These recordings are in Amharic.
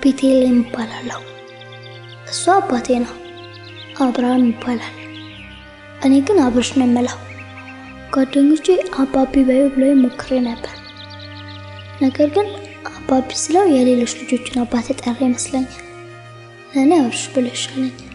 ቤቴልሔም እባላለሁ። እሱ አባቴ ነው፣ አብርሃም ይባላል። እኔ ግን አብርሽ ነው የምለው። ጓደኞቼ አባቢ በዩ ብለው ሞክሬ ነበር። ነገር ግን አባቢ ስለው የሌሎች ልጆችን አባት ጠራ ይመስለኛል። ለእኔ አብርሽ ብሎ ይሻለኛል።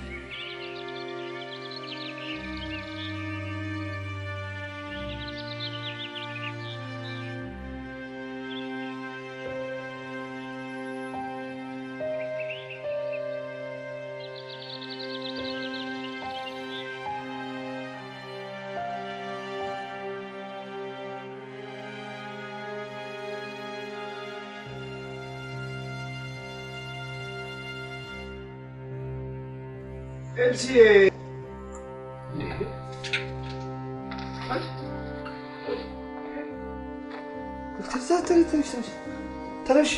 Elsie. تلاش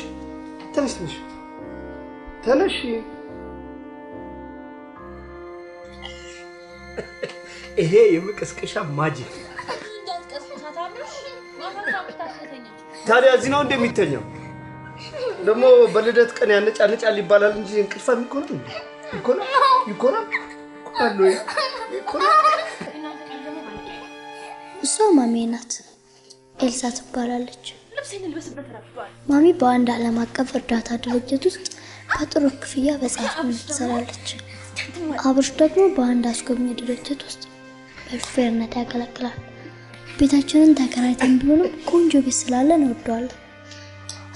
ይሄ የምቀስቀሻ ማጂክ ታዲያ እዚህ ነው እንደሚተኛው ደግሞ በልደት ቀን ያነጫነጫል ይባላል እንጂ እንቅልፋ የሚቆርጥ ይኮና እሷ ማሚ ናት። ኤልሳ ትባላለች። ማሚ በአንድ ዓለም አቀፍ እርዳታ ድርጅት ውስጥ በጥሩ ክፍያ በጸሐፊነት ትሰራለች። አብርሽ ደግሞ በአንድ አስጎብኚ ድርጅት ውስጥ በሹፌርነት ያገለግላል። ቤታችንን ተከራይተን ቢሆንም ቆንጆ ቤት ስላለን እንወደዋለን።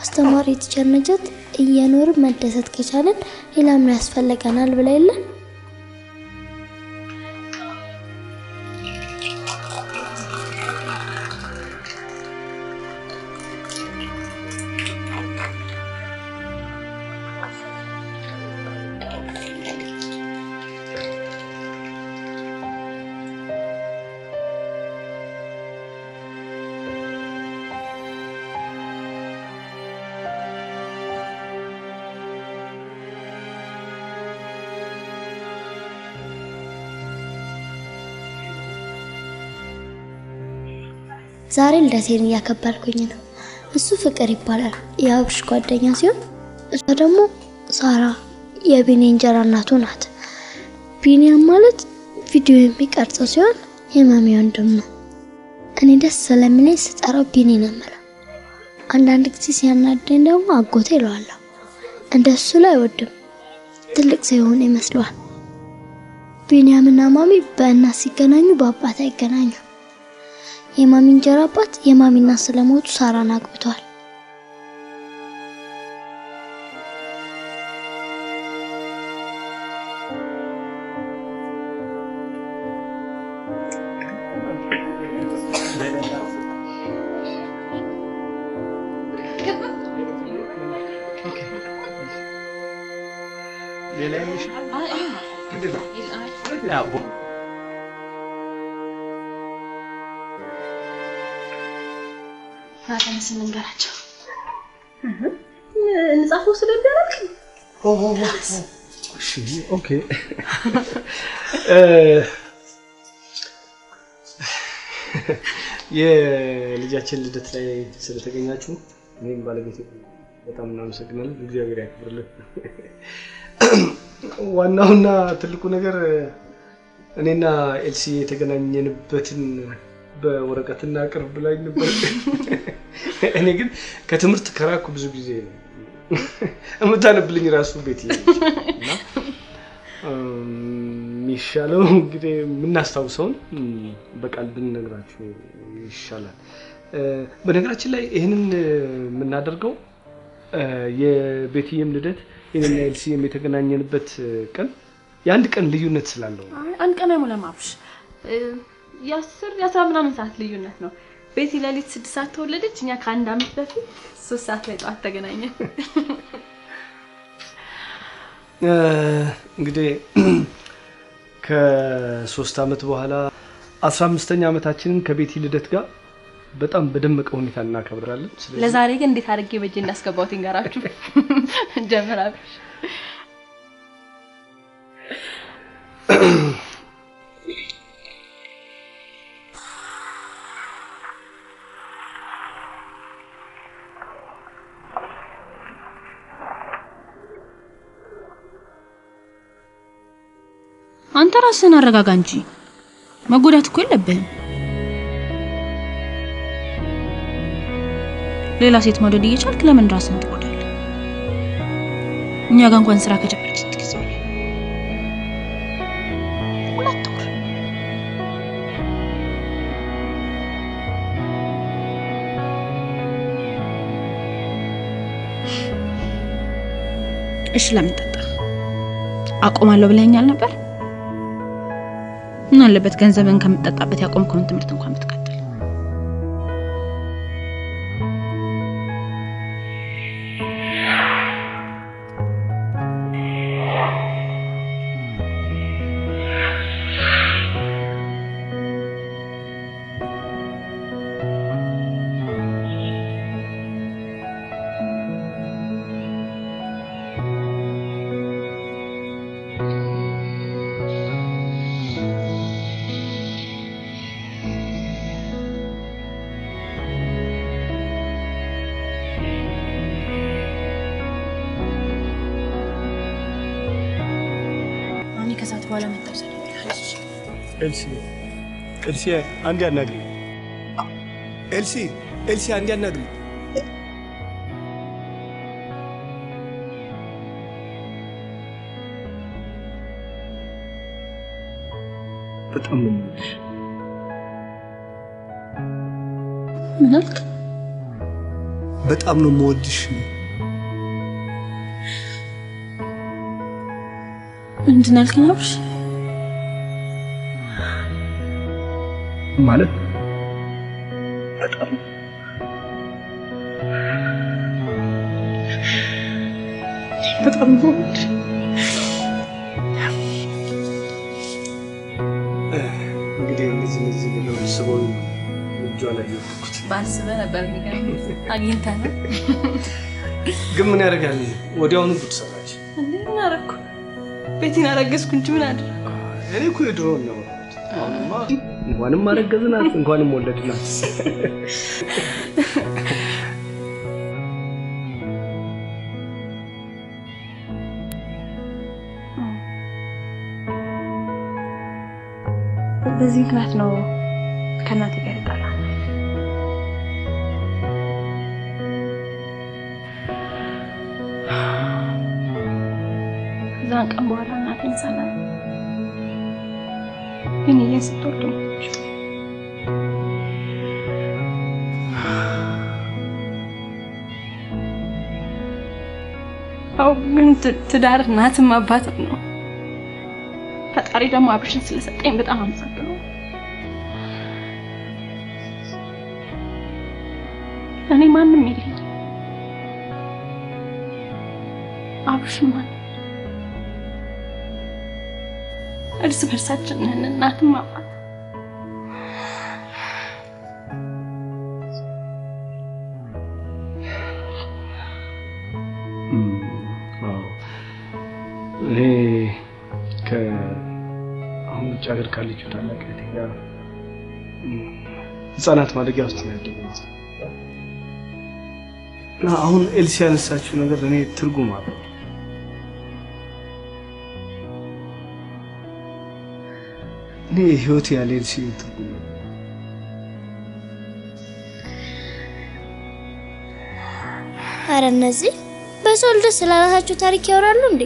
አስተማሪ ቲቸር ነጃት እየኖርን መደሰት ከቻለን ሌላ ምን ያስፈልገናል ብላ የለ? ዛሬ ልደቴን እያከበርኩኝ ነው። እሱ ፍቅር ይባላል፣ የአብርሽ ጓደኛ ሲሆን እሷ ደግሞ ሳራ የቢኒ እንጀራ እናቱ ናት። ቢኒያም ማለት ቪዲዮ የሚቀርጸው ሲሆን የማሚ ወንድም ነው። እኔ ደስ ስለሚለኝ ስጠራው ቢኒ ነው የምለው። አንዳንድ ጊዜ ሲያናደኝ ደግሞ አጎቴ እለዋለሁ። እንደሱ ላይ አይወድም፣ ትልቅ ሲሆን ይመስለዋል። ቢኒያምና ማሚ በእናት ሲገናኙ በአባት አይገናኙ። የማሚ እንጀራ አባት የማሚና ስለሞቱ ሳራን አግብቷል። አታንስ መንገራቸው እንጻፈው ስለደረክ እሺ ኦኬ የልጃችን ልደት ላይ ስለተገኛችሁ እኔም ባለቤቴ በጣም እናመሰግናለን። እግዚአብሔር ያክብርልን። ዋናውና ትልቁ ነገር እኔና ኤልሲ የተገናኘንበትን በወረቀትና ቅርብ ላይ ነበር። እኔ ግን ከትምህርት ከራኩ ብዙ ጊዜ ነው እምታነብልኝ ራሱ ቤት ይልና ሚሻለው እንግዲህ ምናስተዋውሰውን በቃል ብንነግራችሁ ይሻላል። በነገራችን ላይ ይሄንን የምናደርገው የቤትዬም ልደት እኔና ኤልሲም የተገናኘንበት ቀን የአንድ ቀን ልዩነት ስላለው አንድ ቀን አይሞላም አብሽ የ10 ምናምን ሰዓት ልዩነት ነው። ቤቲ ለሊት 6 ሰዓት ተወለደች፣ እኛ ከአንድ አመት በፊት 3 ሰዓት ላይ ጧት ተገናኘን። እንግዲህ ከ3 አመት በኋላ 15ኛ አመታችንን ከቤቲ ልደት ጋር በጣም በደመቀ ሁኔታ እናከብራለን። ለዛሬ ግን እንዴት አድርጌ በእጄ እንዳስገባሁት እንገራችሁ ጀመራብሽ። አንተ ራስህን አረጋጋ እንጂ መጎዳት እኮ የለብህም። ሌላ ሴት መውደድ እየቻልክ ለምን ራስህን ትጎዳለህ? እኛ ጋር እንኳን ስራ ከጀመርክ ስንት ጊዜ ሆነ? 2 ወር። እሺ ለምን ጠጣ? አቆማለሁ ብለኸኛል ነበር? ምን አለበት ገንዘብን ከምትጠጣበት ያቆምከውን ትምህርት እንኳን ብትቀጥል። ከዛት በኋላ መጣሰኝ ኤልሲ አንዴ አናግሪ። ኤልሲ አንዴ አናግሪ። በጣም ነው የምወድሽ። ምን አልክ? በጣም ነው የምወድሽ። ምንድን አልከኝ አብርሽ? ማለት በጣም ነው እንግዲህ እነዚህ ነገሮች ስቦኝ እጇ ላይ ያልኩት ባስበህ ነበር የሚገርምህ። አግኝተህ ነው ግን ምን ያደርጋል ወዲያውኑ ጉድ ሰራች። ምን አደረኩ? ቤቴን አረገዝኩ እንጂ ምን አደረኩ? እኔ እኮ የድሮ ነው። አሁንማ እንኳንም አረገዝናት እንኳንም ወለድናት። በዚህ ምክንያት ነው ከእናቴ ጋር የተጣላነው። ከዛን ቀን በኋላ እናቴን ሰላም ግን እየስትወርድ ነው። አው ግን ትዳር እናትም አባትም ነው። ፈጣሪ ደግሞ አብርሽን ስለሰጠኝ በጣም አመሰግናለሁ። እኔ ማንም የለኝም። አብርሽ ማን እርስ በርሳችን ነን እናትም አባት። እኔ አሁን ውጭ ሀገር ካለችው ታላቅ እህቴ ጋር ህጻናት ማደጊያ ውስጥ ነው ያደግኩት እና አሁን ኤልሲ ያነሳችው ነገር እኔ ትርጉም አለው። እኔ ህይወት ያለ ኤልሲ ትርጉም ነው። አረ እነዚህ በሰው ልጅ ስለራሳቸው ታሪክ ያወራሉ እንዴ?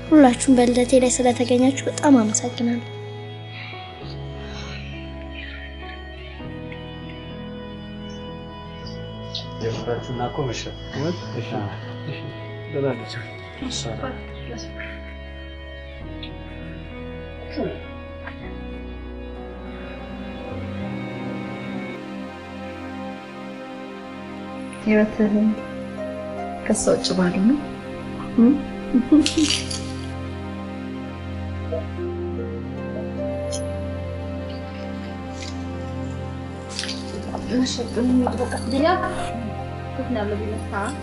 ሁላችሁም በልደቴ ላይ ስለተገኛችሁ በጣም አመሰግናለሁ። የፍራችሁና ኮመሻ ወጥ እሺ ደላልቻ ህይወትህን ከሷ ውጭ ባሉ ነው። نشطن المطبخ ديالك كيف نعملوا بيه الساعة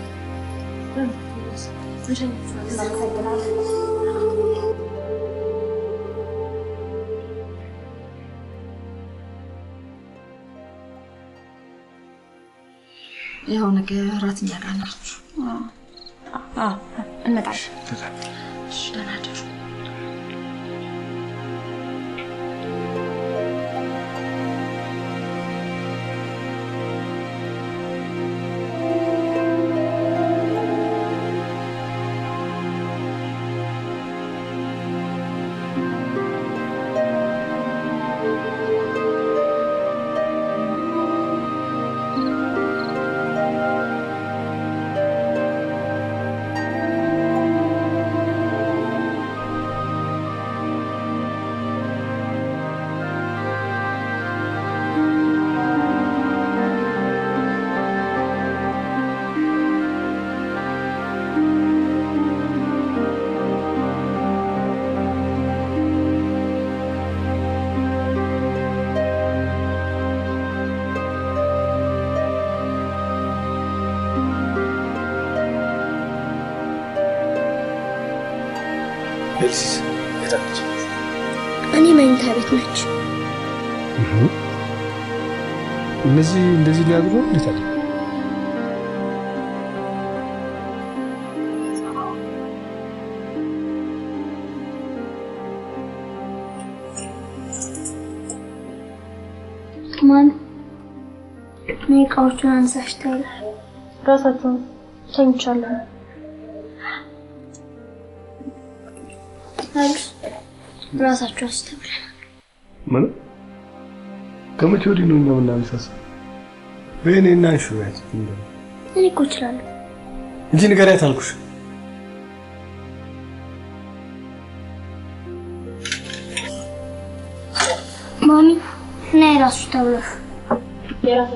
ያው ነገ ራት እኛ ጋር ናችሁ። እንመጣለን። እሺ ደህና ደሩ። ኤልሲስ የታለች? እኔ መኝታ ቤት ነች። እነዚህ እንደዚህ ሊያድሩ እንዴት አለ? ማን እኔ እቃዎቹን አንሳሽ ታይል ራሳቸውን ተኝቻለሁ። አልስ ራሳቸው አስተምረ ምን ከመቼ ወዲህ ነው እኛ የምናነሳሳው? በእኔና ሹያት እኔ እኮ እችላለሁ እንጂ ንገሪያት አልኩሽ። ማሚ እና የራሱ ተብለሽ የራሱ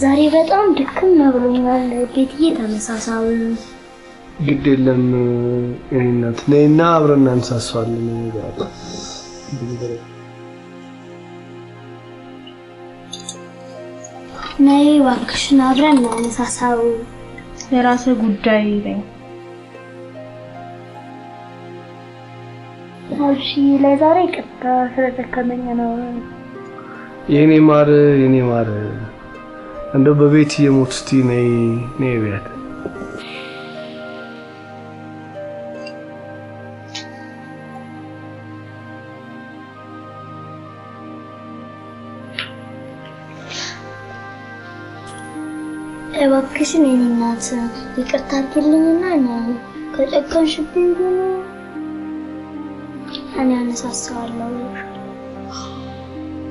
ዛሬ በጣም ድክም ብሎኛል። ቤትዬ ተመሳሳው ግድ የለም እናት ነይና አብረን እናንሳሳለን። ነይ እባክሽን አብረን እናንሳሳው። የራስ ጉዳይ ላይ እሺ ለዛሬ ቅጣ ስለተከመኛ ነው። የኔ ማር እንደው በቤት የሞት እስቲ ነይ ቤት እባክሽን የኔ እናት ይቅርታ አድርጊልኝና ነው ከጨከንሽብኝ ግን እኔ አነሳሳዋለሁ።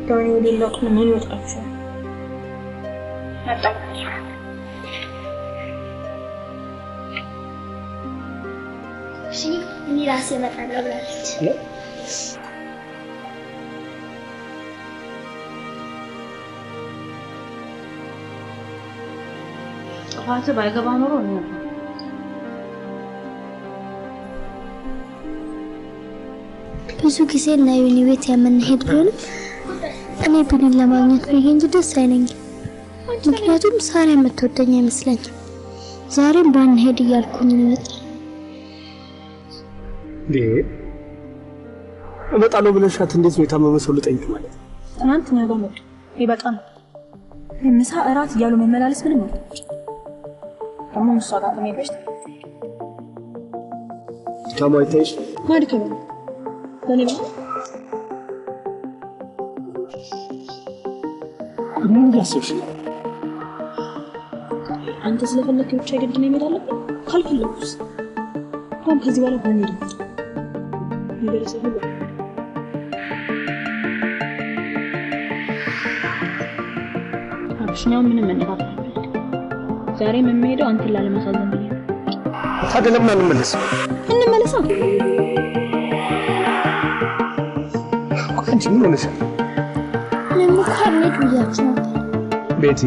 ዳኒ ወደላቁ ምን ይወጣችሁ? እሺ እኔ ራሴ እመጣለሁ ብላለች። ጥፋት ባይገባ ኖሮ ነው ብዙ ጊዜ እና ዩኒ ቤት የምንሄድ ቢሆንም እኔ ቢኒን ለማግኘት ብዬ እንጂ ደስ አይለኝም። ምክንያቱም ሳራ የምትወደኝ አይመስለኝም። ዛሬም ባንሄድ እያልኩኝ ይመጣል። እመጣለሁ ብለሻት እንዴት ነው የታመመ ሰው ልጠይቅ ማለት? ትናንት ነው ያለው ይበቃ ነው። ምሳ እራት እያሉ መመላለስ ምንም ነው። ደግሞ መስዋዕት ከመሄድሽ ታማይተሽ ማድከም ነው። ለኔ ነው ምን ያሰብሽ? አንተ ስለፈለክ ብቻ ግድ ነው የሚሄድ አለብኝ። ካልፈለኩስ አሁን ከዚህ በኋላ ባንሄድ ይደረሰ ሁሉ አብሽኛው ምንም መነካከል ዛሬ የምንሄደው አንተን ላለማሳዘን ብዬ ነው። ታዲያ ለምን እንመለሳ? አንቺ ምን ሆነሻል? እኔም እኮ አንሄድ ብያችሁ ነበር ቤቲ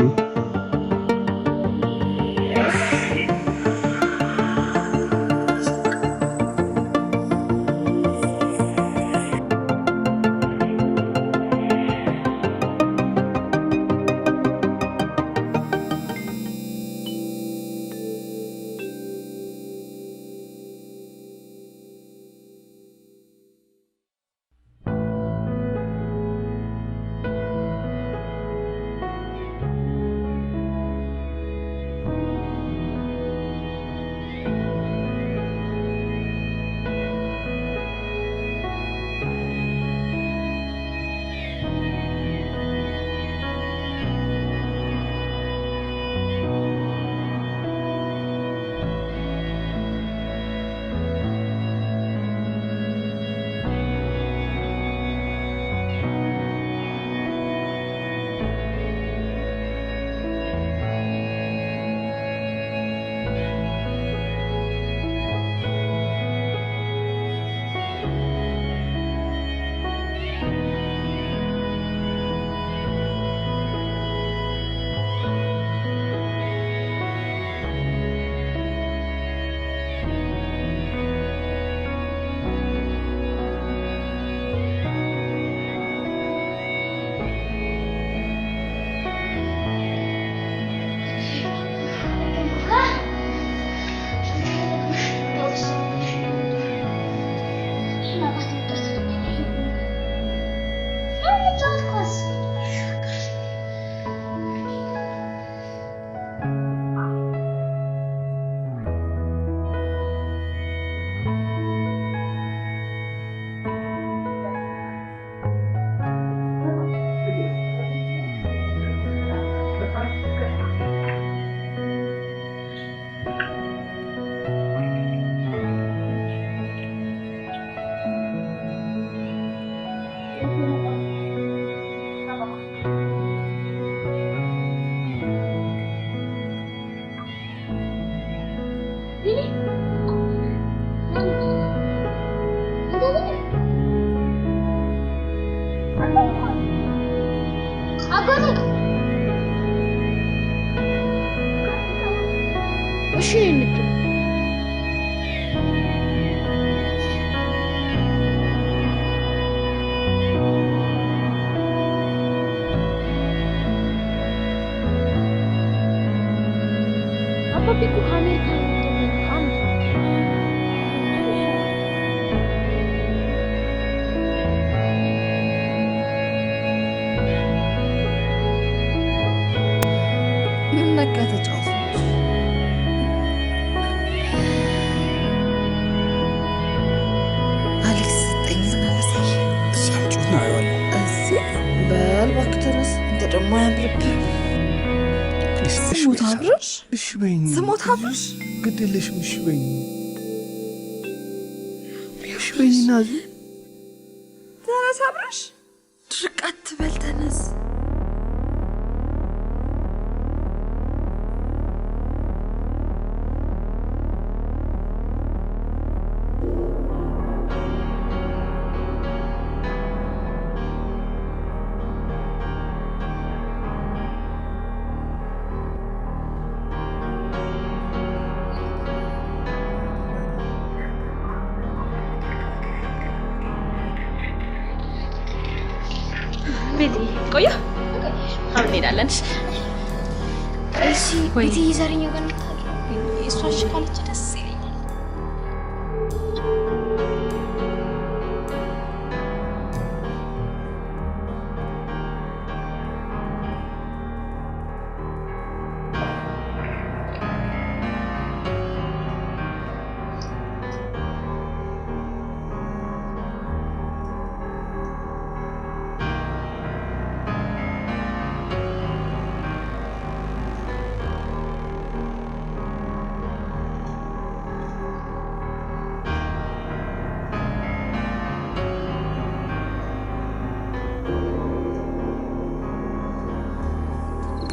ስሞት አብርሽ ግድልሽም እሺ በይኝ ናዙ ተነስ አብርሽ ድርቅ አትበል ተነስ ቆያ አሁን እንሄዳለን። እሺ ቤቲ ይዘርኛው ጋር እሷ እሺ ካለች ደስ ይለኛል።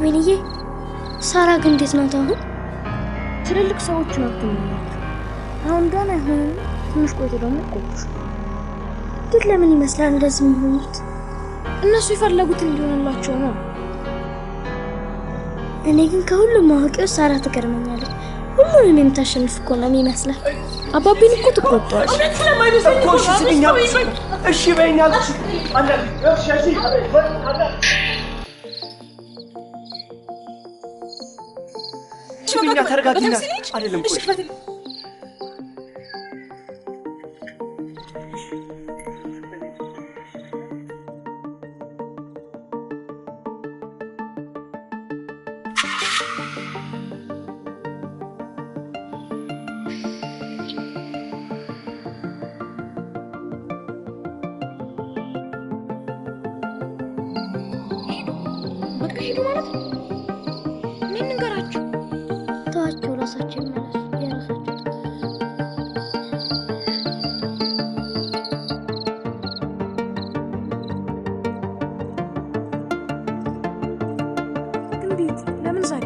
ወይንዬ ሳራ ግን እንዴት ናት አሁን? ትልልቅ ሰዎች ናቸው። አሁን ገና ይሁን ትንሽ ቆይቶ ደግሞ ቆይቶ ግን ለምን ይመስላል እንደዚህ የሚሆኑት? እነሱ የፈለጉት እንዲሆንላቸው ነው። እኔ ግን ከሁሉም ማወቂው ሳራ ትገርመኛለች። ሁሉንም የምታሸንፍ እኮ ነው የሚመስለው። አባቤን እኮ ትቆጣለች። እሺ በይኛል ሽብኛ ተረጋግና አይደለም ቆይ በቃ ሄዱ ማለት ነው። ምን ንገራችሁ? ተዋቸው ራሳቸው ማለት የራሳቸው እንዴት ለምን ዛሬ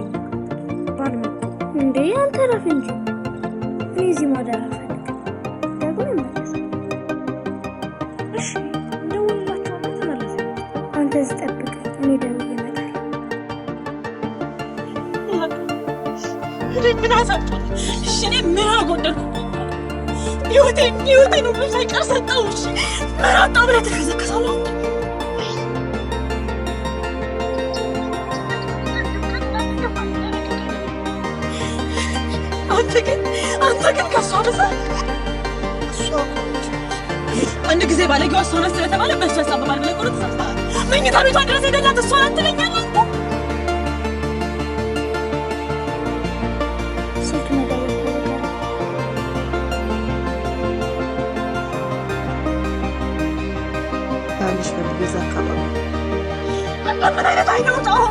ባል እንዴ አንተ ረፍ እንጂ እኔ እዚህ ማደር አልፈልግም። ደግሞ ይመለስ። እሺ ደውልላቸው እና ተመለስ። አንተ እዚህ ጠብቅ፣ እኔ ደውዬ እመጣለሁ። ምን አሳጣሁ? እሺ እኔ ምን አጎደልኩ? ህይወቴን ሁሉ ሳይቀር ሰጠሁ። እሺ ምን አጣሁ ብለህ ትከሰከሳለህ? አንተ ግን ከእሷ በዛ አንድ ጊዜ ባለጌዋ እሷ ናት ስለተባለ በእሷ ያሳብባል ብለህ ቁርጥ ሰጥተሃል። መኝታ ቤቷ ድረስ ሄደላት እሷ ናት ትለኛለህ አንተ? ስልክ መደወል ባልሽ በዛ አካባቢ አንተ ምን አይነት አይነት ነው?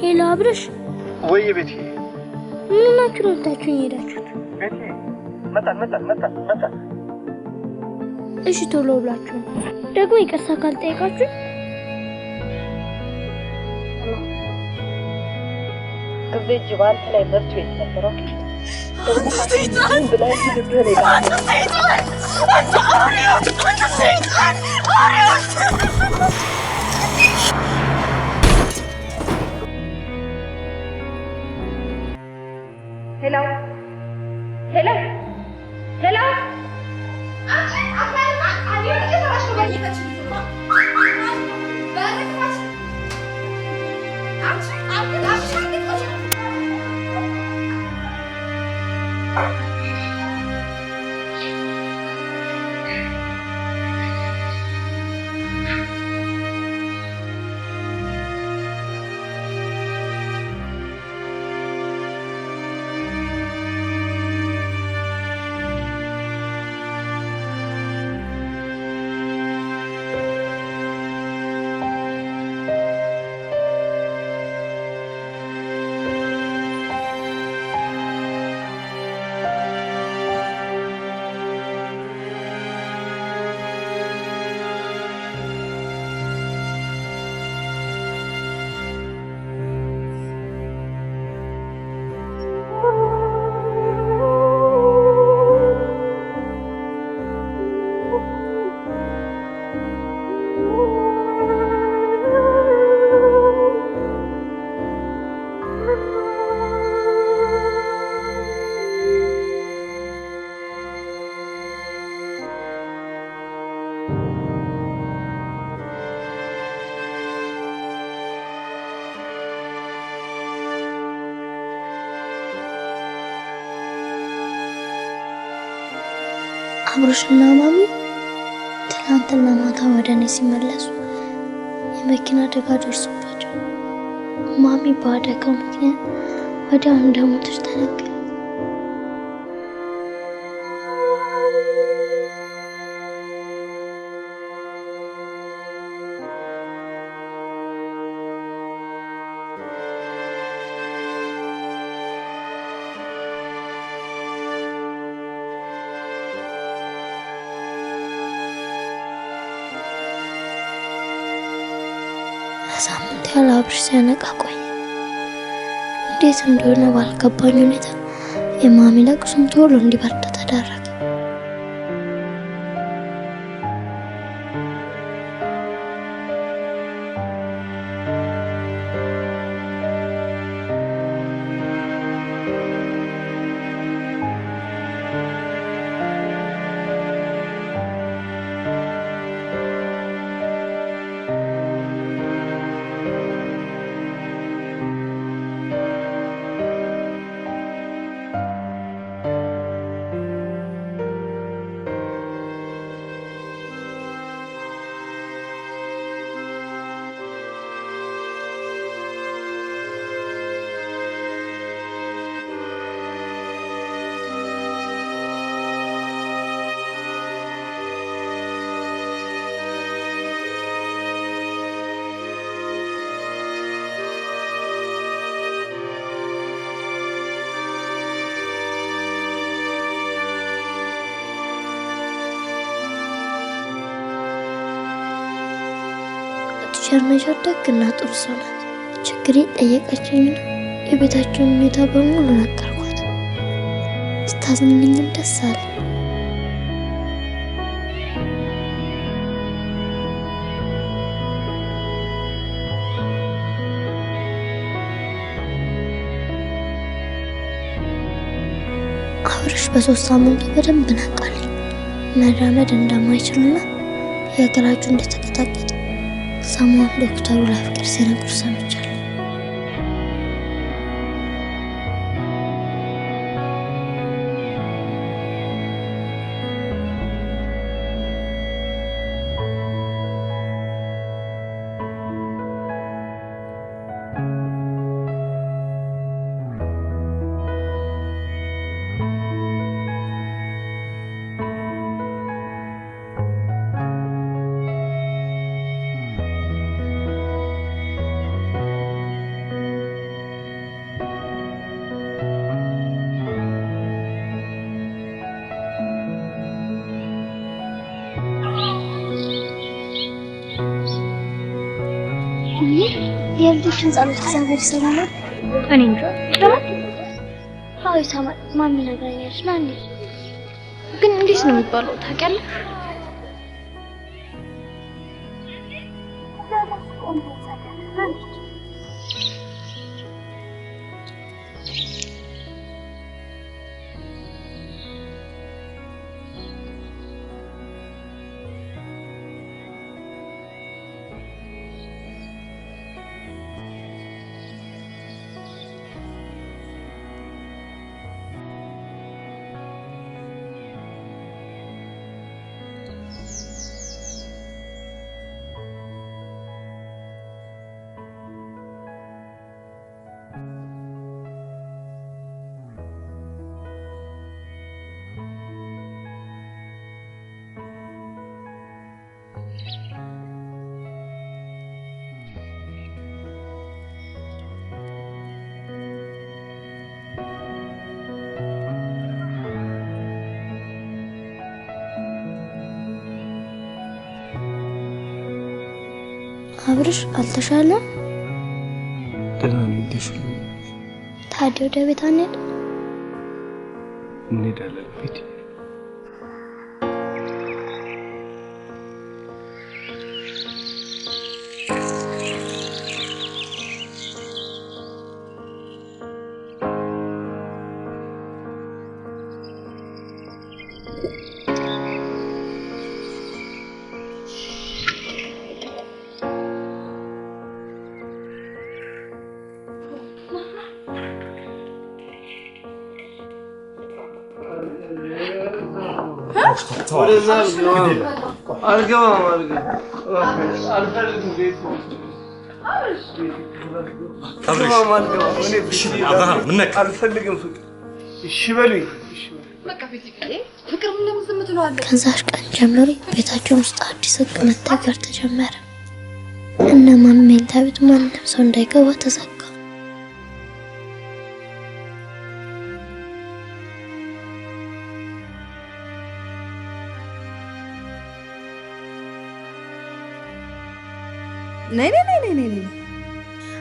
ሄሎ አብርሽ፣ ወይ ቤቲ ምን ናችሁ ወጣችሁኝ ሄዳችሁት? ቤቲ መጣን። እሺ ቶሎ ብላችሁ ደግሞ ይቅርታ ካልጠየቃችሁ ጊዜ ጅባን ላይ መርቶ የተነበረው ሰይጣን ብላይ ልብህ ላይ ሰይጣን አንተ ሰይጣን ሄሎ ሄሎ ሄሎ አብሮሽና ማሚ ትናንትና ማታ ወደ እኔ ሲመለሱ የመኪና አደጋ ደርሶባቸው ማሚ በአደጋው ምክንያት ወዲያው እንደሞተች ተነገረ። ሳምንት ያህል አብሮሽ ሲያነቃ ቆየ። እንዴት እንደሆነ ባልገባኝ ሁኔታ የማሚ ለቅሶም ቶሎ እንዲበርድ ተደረገ። ቸርነሽ ደግና ጥሩ ሰው ናት። ችግሬ ጠየቀችኝና የቤታቸውን ሁኔታ በሙሉ ነገርኳት። ስታዝንልኝም ደስ አለ። አብሮሽ በ3 ሳምንቱ በደንብ ነቃልኝ። መራመድ እንደማይችልና የግራ እጁ እንደተቀጣቀጠ ሰሞኑን ዶክተሩ ለፍቅር ሲነግሩ ሰምቻለሁ። የልጆችን ጸሎት እግዚአብሔር ይሰማል። እኔ እንጃ ይሰማል። አዎ ይሰማል። ማሚ ነግራኛለች። ና እንዴ ግን እንዴት ነው የሚባለው ታውቂያለሽ? አብርሽ አልተሻለም? ደህና ነኝ። ተሻለኝ። ታዲያ ወደ ቤት አንሄድ? እንሄዳለን። ቤት ከዛሽ ቀን ጀምሮ ቤታችን ውስጥ አዲስ ህግ መተግበር ተጀመረ። እነ ማሜን ታቤት ማንም ሰው እንዳይገባ ተዘጋ። ነይ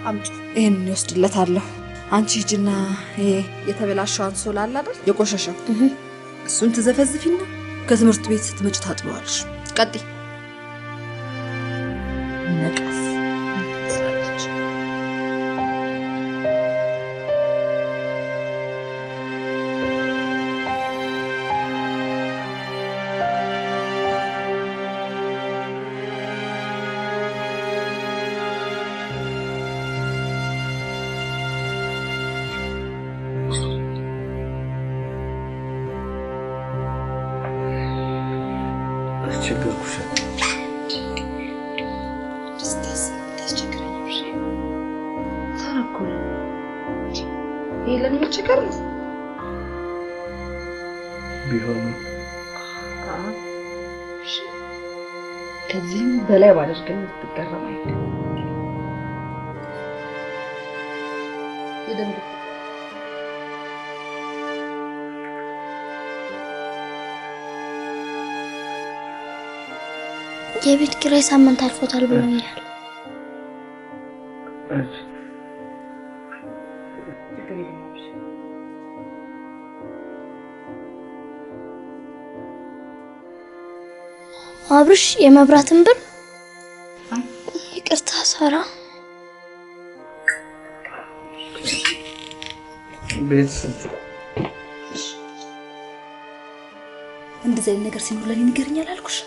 አምጪ። ይሄን ይወስድለታለሁ። አንቺ ሂጂና ይሄ የተበላሸው አንሶላ አለ አይደል? የቆሸሸው እሱን ትዘፈዝፊና ከትምህርት ቤት ስትመጪ ታጥበዋለሽ። ቀጥይ። ነቀስ ከዚህም በላይ ባደርግን ትገረም አይደል? ይደም የቤት ኪራይ ሳምንት አልፎታል ብሎኛል። አብርሽ የመብራትን ብር ይቅርታ ሳራ ቤት እንደዚህ አይነት ነገር ሲኖር ለኔ ንገርኛል አልኩሽ።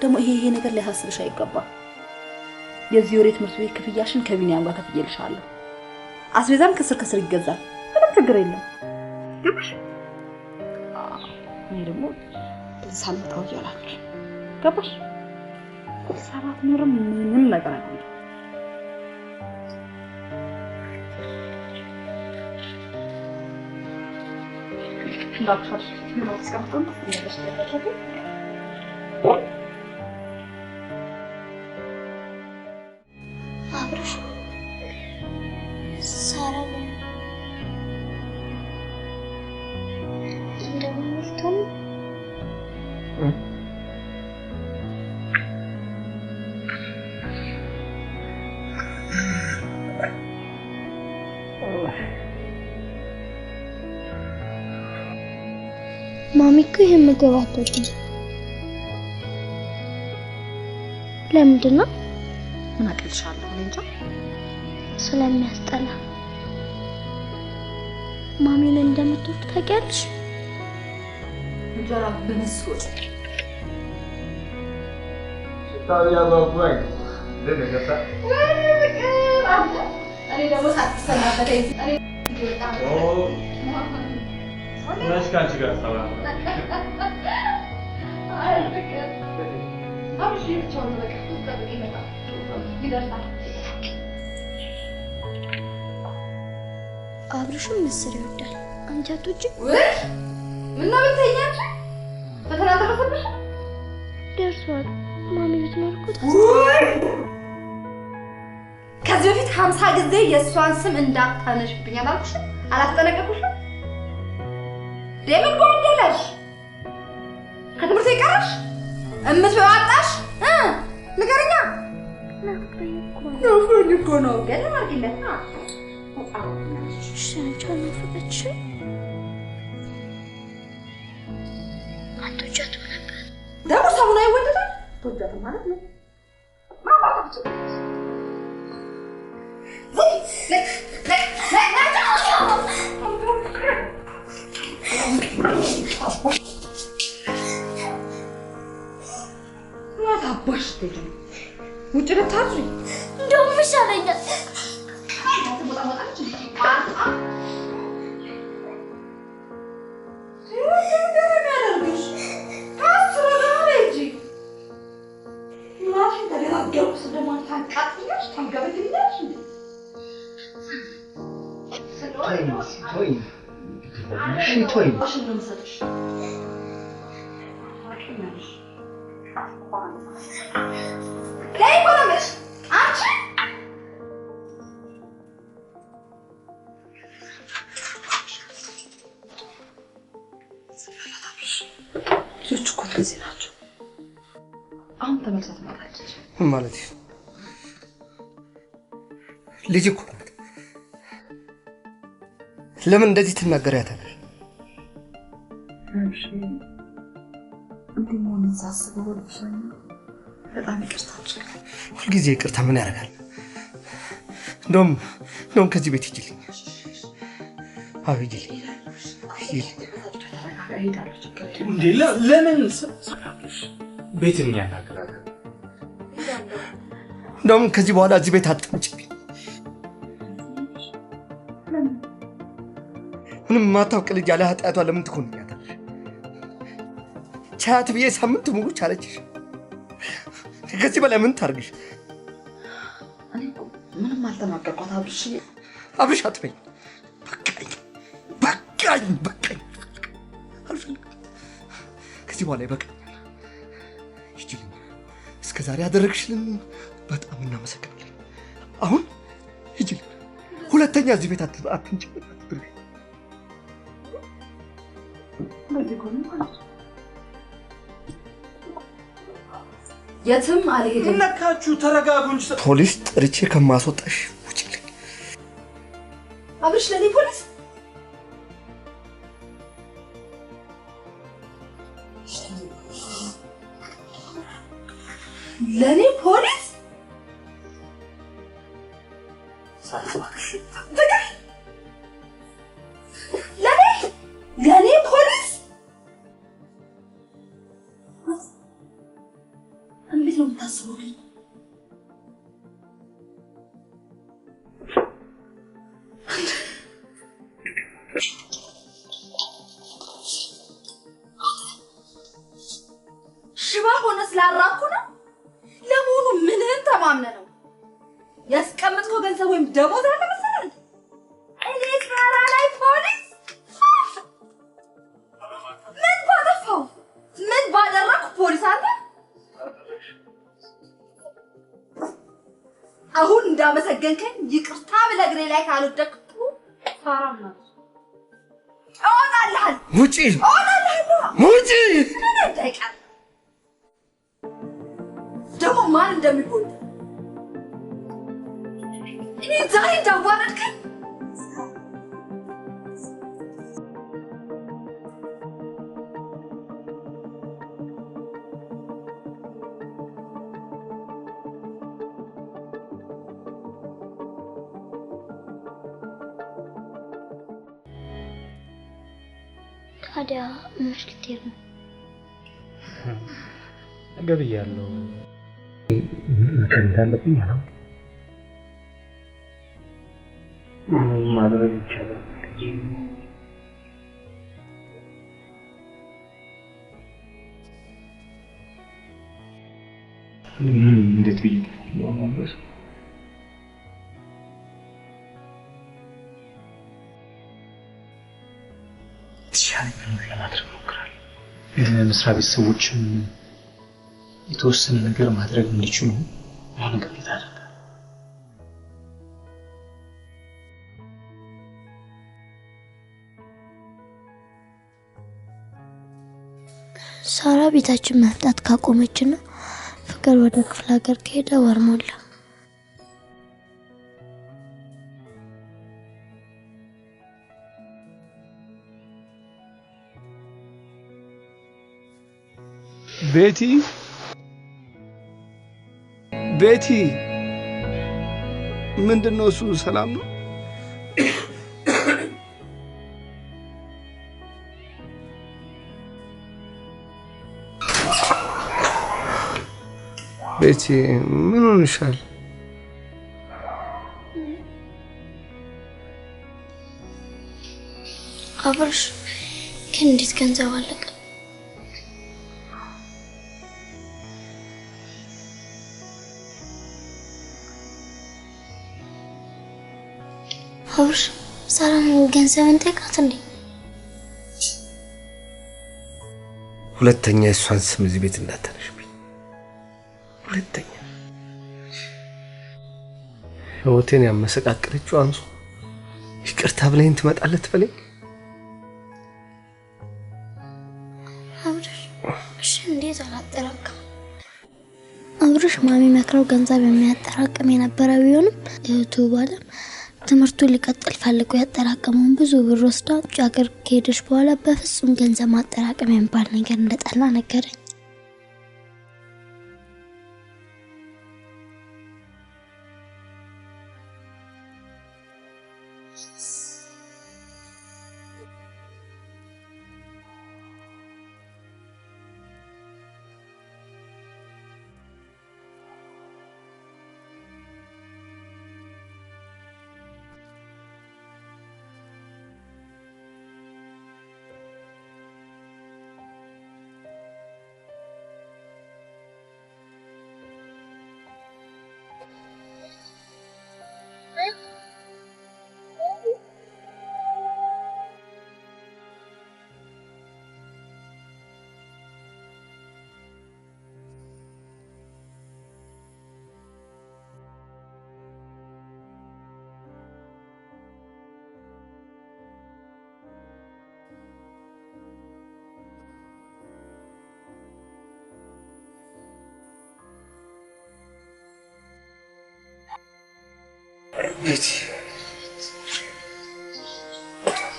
ደግሞ ይሄ ነገር ሊያሳስብሽ አይገባም። የዚህ ወሬ ትምህርት ቤት ክፍያሽን ከቢኒያም ጋር ከፍዬልሻለሁ። አስቤዛም ከስር ይገዛል። ምንም ችግር የለም። ገባሽ? እኔ ደግሞ ሳልመጣው ይላልሽ። ገባሽ? ሰራት ኖርም ምንም ነገር አይሆንም። እንዳትፈሽ ነው እስካሁን እንደተስተካከለ አብርሽ ሳራ እንደምትሆን ማሚ እኮ ይሄን ምግብ አትወድም። ለምንድን ነው? ምን አቅልሻለሁ? እኔ እንጃ። ስለሚያስጠላ። ማሚን እንደምትወድ ታውቂያለሽ? እንጀራ በምስር ወጥ ታዲያ ባባይ ለነገታ እኔ ደግሞ ሳትሰናበተኝ እኔ መስካንቺ ጋር ሰላም አብሽ ብቻውን በቃ ተጠብቀኝ ይመጣል ይደርሳል። አብርሽም ምስር ይወዳል። አንቺ አትወጂም? ምን ነው ብትተኛች? ፈተና ደረሰብሽ? ደርሷል። ማሚ ብትኖር እኮ ከዚህ በፊት 50 ጊዜ የእሷን ስም እንዳታነሽብኝ አላልኩሽ? አላስጠነቀቅኩሽም? ደምን ጎንደለሽ? ከትምህርት ይቀርሽ? እምትወጣሽ? ንገረኛ። ናፍቆኝ እኮ ነው። ገና አርግለታ ሻንቻን ናፍቀች። አትወጃትም ነበር? ደግሞ ሰሙን አይወደዳል? ተወጃትም ማለት ነው። አባሽ ተጀም ውጭ ልታርጂ እንደውም ይሻለኛል። ልጆች እኮ እንደዚህ ናቸው። አሁን ተመልሳ ትመጣለች ማለት ልጅ እኮ ናት። ለምን እንደዚህ ትናገሪያታለሽ? እሺ እንዴ ምን ሳስበው ልብሰኛ በጣም ይቅርታችሁ። ሁልጊዜ ይቅርታ ምን ያደርጋል? እንደውም ከዚህ ቤት ሂጂልኝ። አዎ ሂጂልኝ። እንዴ ለምን ቤትን ያናግራል? እንደውም ከዚህ በኋላ እዚህ ቤት አትምጪብኝ። ምንም ማታውቅ ልጅ ያለ ኃጢአቷ ለምን ትኮንኛታለሽ? ቻት ብዬ ሳምንት ሙሉ ቻለችሽ። ከዚህ በላይ ምን ታርግሽ? እኔ ምንም አልተናገርኳት። አብርሽ አትበኝ። በቃኝ። አልፈልግም። ከዚህ በኋላ ይበቃኛል። ሂጂልኝ። እስከ ዛሬ ያደረግሽልን በጣም እናመሰግናለን። አሁን ሂጂልኝ። ሁለተኛ እዚህ ቤት አትምጪ። የትም አልሄድም። ነካችሁ። ተረጋጉ እንጂ ፖሊስ ጠርቼ ከማስወጣሽ ውጪልኝ። አብርሽ ለኔ ፖሊስ ለኔ ፖሊስ ለኔ ፖሊስ እንዴት ነው የምታስበው? ሽባ ሆነ ስላራኩ ነው? ለመሆኑ ምንህን ተማምነህ ነው ያስቀመጥከው ገንዘብ ወይም ደሞዝ አለ መሰለህ? እኔ ስራ ላይ ፖሊስ ምን ባጠፋው ምን ባደረኩ ፖሊስ አለ? አሁን እንዳመሰገንከኝ ይቅርታ ብለህ እግሬ ላይ ካልወደቅኩ ፈራም ነው። እወጣልሃለሁ። ውጪ! ውጪ! ደግሞ ማን እንደሚጎዳ እኔ ዛሬ እንዳዋረድከኝ ታዲያ መች ልትሄድ ነው? ገብያለሁ። እንዳለብኝ ነው ማድረግ ይቻላል። እንዴት ብዬ ነው ለማድረግ ሞክራለሁ። የመስሪያ ቤት ሰዎችም የተወሰነ ነገር ማድረግ እንዲችሉ የሆነ ግዴታ አለ። ሳራ ቤታችን መምጣት ካቆመችና ፍቅር ወደ ክፍለ ሀገር ከሄደ ወር ሞላ። ቤቲ ምንድነው እሱ? ሰላም ነው? ቤቲ ምን ሆነሻል? አብርሽ ግን እንዴት ገንዘብ አለቀ? አብርሽ ሰላም ገንዘብን ጠይቃት እንዴ? ሁለተኛ እሷን ስም እዚህ ቤት እንዳታነሽብኝ። ሁለተኛ ህይወቴን ያመሰቃቀለችው አንሱ ይቅርታ ብለኝ ትመጣለህ ትበለኝ። አብርሽ እሺ እንዴት አላጠራቅም? አብርሽ ማሚ መክረው ገንዘብ የሚያጠራቅም የነበረ ቢሆንም እህቱ ባለም ትምህርቱን ሊቀጥል ፈልጎ ያጠራቀመውን ብዙ ብር ወስዳ ውጭ ሀገር ከሄደች በኋላ በፍጹም ገንዘብ ማጠራቀም የሚባል ነገር እንደጠላ ነገረኝ።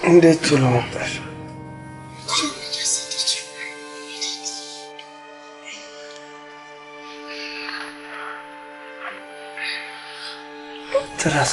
እንዴት ቶሎ መጣሽ? ትራስ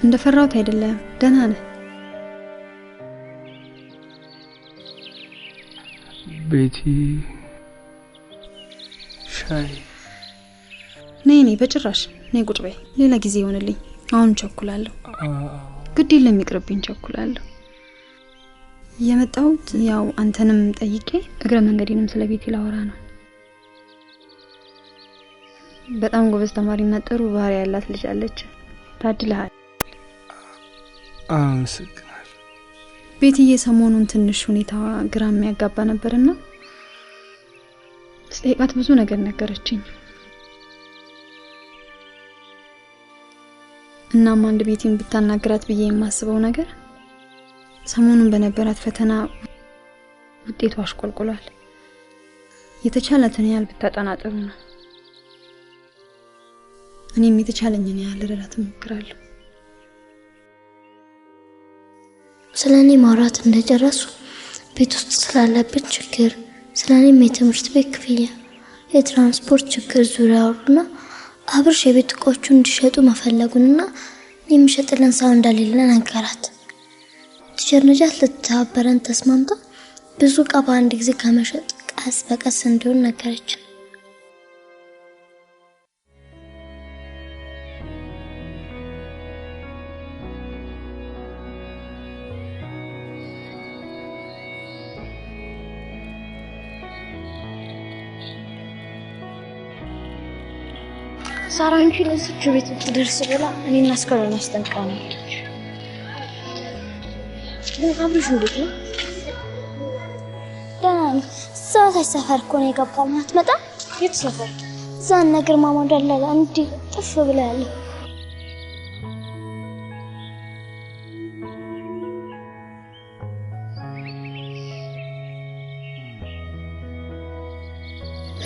እንደፈራሁት አይደለም፣ ደህና ነህ? ቤቲ ሻይ ነይ በጭራሽ ነይ፣ ቁጭ በይ። ሌላ ጊዜ ይሆንልኝ፣ አሁን ቸኩላለሁ። ግድ የለም ይቅርብኝ ቸኩላለሁ። የመጣሁት ያው አንተንም ጠይቄ እግረ መንገዴንም ስለ ቤቴ ላወራ ነው። በጣም ጎበዝ ተማሪ መጠሩ ባህሪ ያላት ልጅ አለች። ታድለሃል። አመሰግናለሁ። ቤትዬ ሰሞኑን ትንሽ ሁኔታዋ ግራ የሚያጋባ ነበርና ስጠይቃት ብዙ ነገር ነገረችኝ። እናም አንድ ቤቴን ብታናግራት ብዬ የማስበው ነገር ሰሞኑን በነበራት ፈተና ውጤቷ አሽቆልቁሏል። የተቻላትን ያህል ብታጠና ጥሩ ነው። እኔም የተቻለኝን ያህል ልረዳት እሞክራለሁ። ስለኔ ማውራት እንደጨረሱ ቤት ውስጥ ስላለብን ችግር፣ ስለኔም የትምህርት ቤት ክፍያ፣ የትራንስፖርት ችግር ዙሪያ አወሩና አብርሽ የቤት እቃዎቹን እንዲሸጡ መፈለጉንና የሚሸጥልን ሰው እንደሌለ ነገራት። ቲቸር ነጃት ልትተባበረን ተስማምታ ብዙ እቃ በአንድ ጊዜ ከመሸጥ ቀስ በቀስ እንዲሆን ነገረችን። ሳራ አንቺ ለዚህ ቤት ትደርስ ብላ እኔና አስከረን አስጠንቅቃናለች። ግን አብርሽ እንዴት ነው? ደህና ነው። እዛው ሰፈር እኮ ነው የገባው። ማትመጣ የት ሰፈር? እዛን ነገር ማማ ደላላ እንዴ ጥፍ ብላ ያለ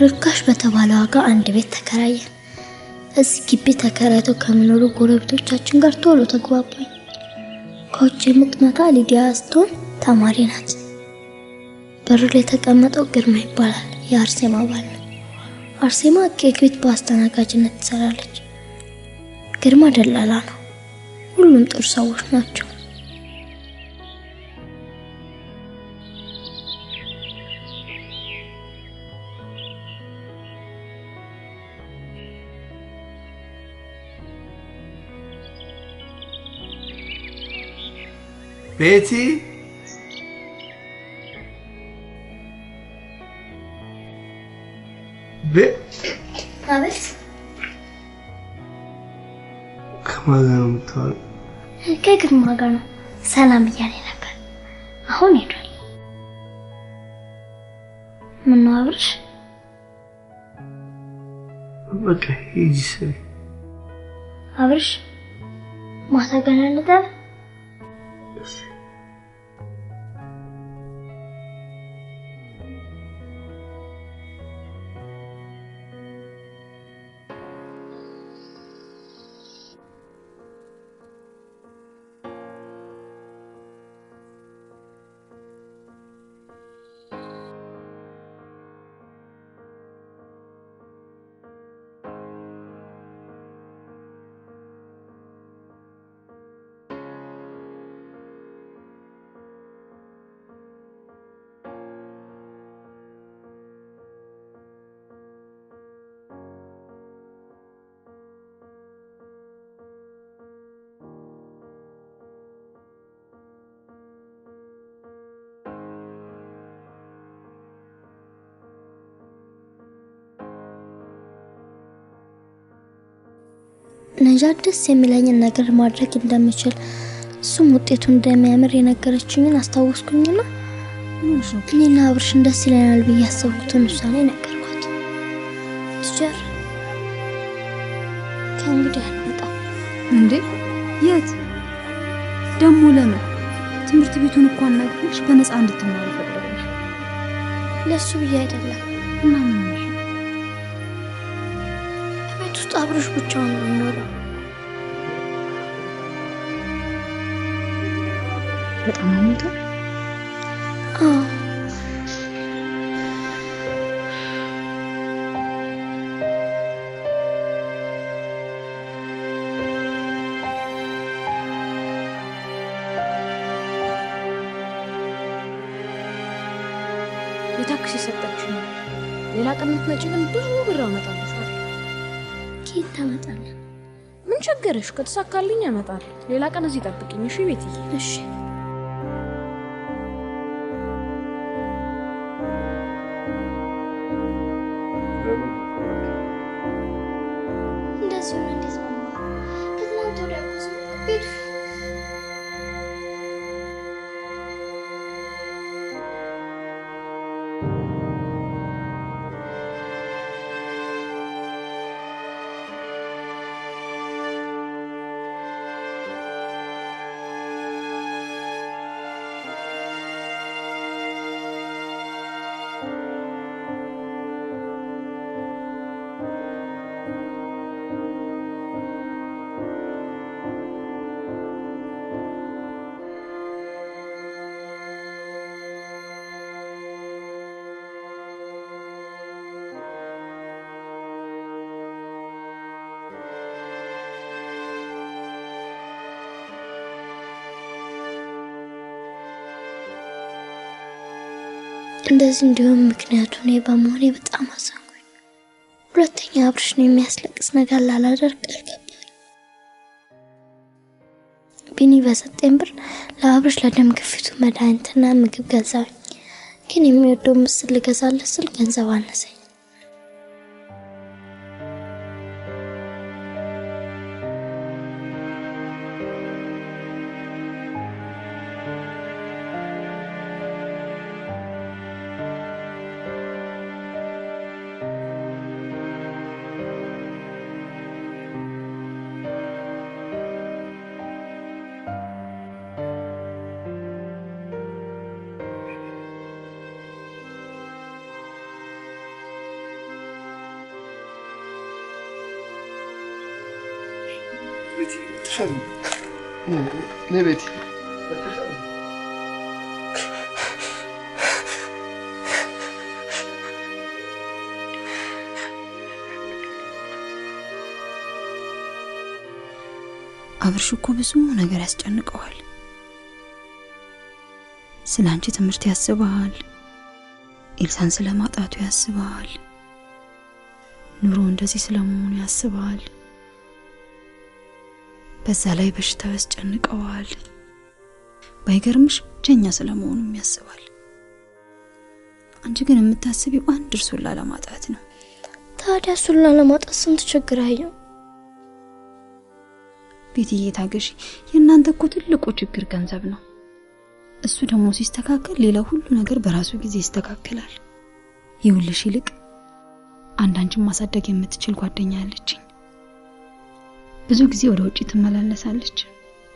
ርካሽ በተባለ ዋጋ አንድ ቤት ተከራየ። እዚህ ግቢ ተከራይተው ከሚኖሩ ጎረቤቶቻችን ጋር ቶሎ ተግባባኝ። ከውጭ የምትመጣ ሊዲያ ስትሆን ተማሪ ናት። በር ላይ የተቀመጠው ግርማ ይባላል። የአርሴማ ባል ነው። አርሴማ ኬክ ቤት በአስተናጋጅነት ትሰራለች። ግርማ ደላላ ነው። ሁሉም ጥሩ ሰዎች ናቸው። ቤቲ አቤት። ከማን ጋር ነው የምታወራው? ከግርማ ጋር ነው። ሰላም እያለ ነበር። አሁን ሄዷል። ምን ነው አብርሽ? በቃ ሂጂ ስሪ። አብርሽ ማታ ገና ልጠራ ነጃት ደስ የሚለኝን ነገር ማድረግ እንደምችል እሱም ውጤቱ እንደሚያምር የነገረችኝን አስታወስኩኝና እኔና አብርሽን ደስ ይለናል ብዬ ያሰብኩትን ውሳኔ ነገርኳት። ቲቸር ከእንግዲህ አልመጣም። እንዴ የት ደሞ? ለምን? ትምህርት ቤቱን እኮ አናግረሽ በነፃ እንድትማሪ ፈቅደሽ። ለሱ ብዬ አይደለም። እና ምን ነው? ቤት ውስጥ አብርሽ ብቻውን ነው የሚኖረው። በጣም አሞታል? አዎ። የታክሲ ሰጠችኝ። ሌላ ቀን የምትመጪ ግን ብዙ ብር አመጣልሻለሁ። ኬት ታመጣለህ? ምን ቸገረሽ? ከተሳካልኝ እመጣለሁ። ሌላ ቀን እዚህ ጠብቂኝ እሺ ቤትዬ? እሺ እንደዚህ ነው እንዴት ነው ከትናንት ወዲያ ቤቱ እንደዚህ እንዲሆን ምክንያቱ እኔ በመሆኔ በጣም አዘንኩኝ። ሁለተኛ አብርሽን የሚያስለቅስ ነገር ላላደርግ አልገባኝ። ቢኒ በሰጠኝ ብር ለአብርሽ ለደም ግፊቱ መድኃኒትና ምግብ ገዛኝ። ግን የሚወደው ምስል ልገዛለት ስል ገንዘብ አነሰኝ። ቤቲ አብርሽ እኮ ብዙ ነገር ያስጨንቀዋል። ስላንቺ ትምህርት ያስባል፣ ኤልሳን ስለማጣቱ ያስባል፣ ኑሮ እንደዚህ ስለመሆኑ ያስባል። በዛ ላይ በሽታው ያስጨንቀዋል። ባይገርምሽ ብቸኛ ስለመሆኑም ያስባል። አንቺ ግን የምታስቢው አንድ እርሱን ላለማጣት ነው። ታዲያ እሱን ላለማጣት ስንት ችግር አየው። ቤትዬ ታገሺ። የእናንተ እኮ ትልቁ ችግር ገንዘብ ነው። እሱ ደግሞ ሲስተካከል ሌላ ሁሉ ነገር በራሱ ጊዜ ይስተካከላል። ይውልሽ ይልቅ አንዳንቺን ማሳደግ የምትችል ጓደኛ አለችኝ። ብዙ ጊዜ ወደ ውጪ ትመላለሳለች።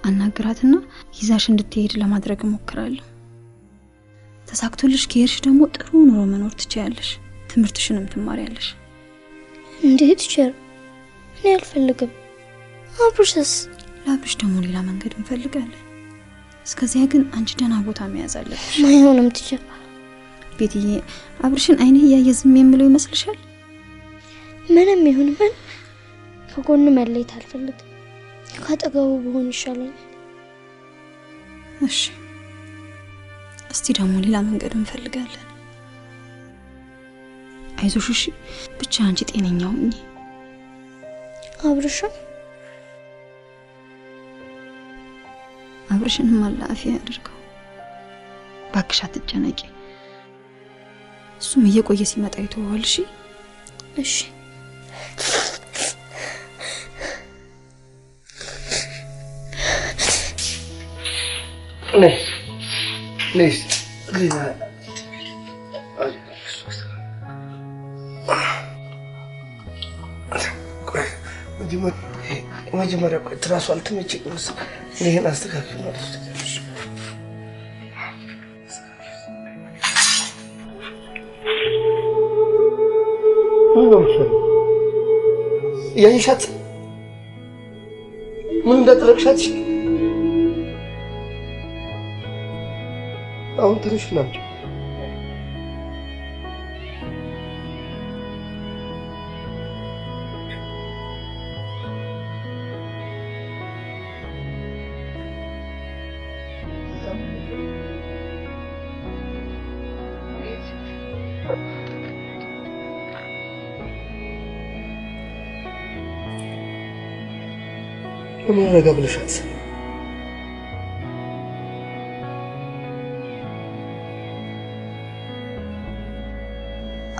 አናግራትና ይዛሽ እንድትሄድ ለማድረግ እሞክራለሁ። ተሳክቶልሽ ከሄድሽ ደግሞ ጥሩ ኑሮ መኖር ትችያለሽ። ትምህርትሽንም ትማሪያለሽ። እንዴት ይችላል? እኔ አልፈልግም። አብርሽስ? ለአብርሽ ደግሞ ሌላ መንገድ እንፈልጋለን። እስከዚያ ግን አንቺ ደህና ቦታ መያዝ አለብሽ። ማይሆንም ትችል ቤትዬ፣ አብርሽን አይኔ እያየ ዝም የምለው ይመስልሻል? ምንም ይሁን ምን ከጎኑ መለየት አልፈልግም። ካጠገቡ ብሆን ይሻለኛል። እሺ፣ እስቲ ደግሞ ሌላ መንገድ እንፈልጋለን። አይዞሽ እሺ። ብቻ አንቺ ጤነኛ ሁኚ። አብርሽንም አላህ አፊያ ያድርገው። ባክሽ አትጨነቂ። እሱም እየቆየ ሲመጣ ይተዋል። እሺ እሺ። ነይ መጀመሪያ ቆይ ትራሱ አልተመቸኝም። ይሄን አስተካክል ማለት ነው። ያይሻት ምን እንዳደረግሻት አሁን ትንሽ ናቸው። ለምን ረጋ ብለሻት?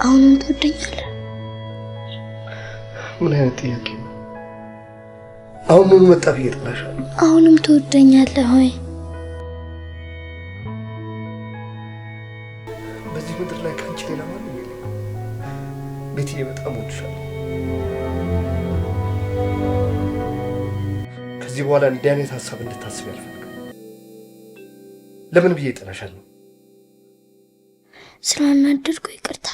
አሁንም ትወደኛለህ? ምን አይነት ጥያቄ ነው? አሁን ምን መጣ ብዬ እጠላሻለሁ? አሁንም ትወደኛለህ ሆይ? በዚህ ምድር ላይ ከአንቺ ሌላ ማንም የለም። ቤትዬ በጣም እወድሻለሁ። ከዚህ በኋላ እንዲህ አይነት ሀሳብ እንድታስብ አልፈልግም። ለምን ብዬ እጠላሻለሁ? ስላናደድኩ ይቅርታ።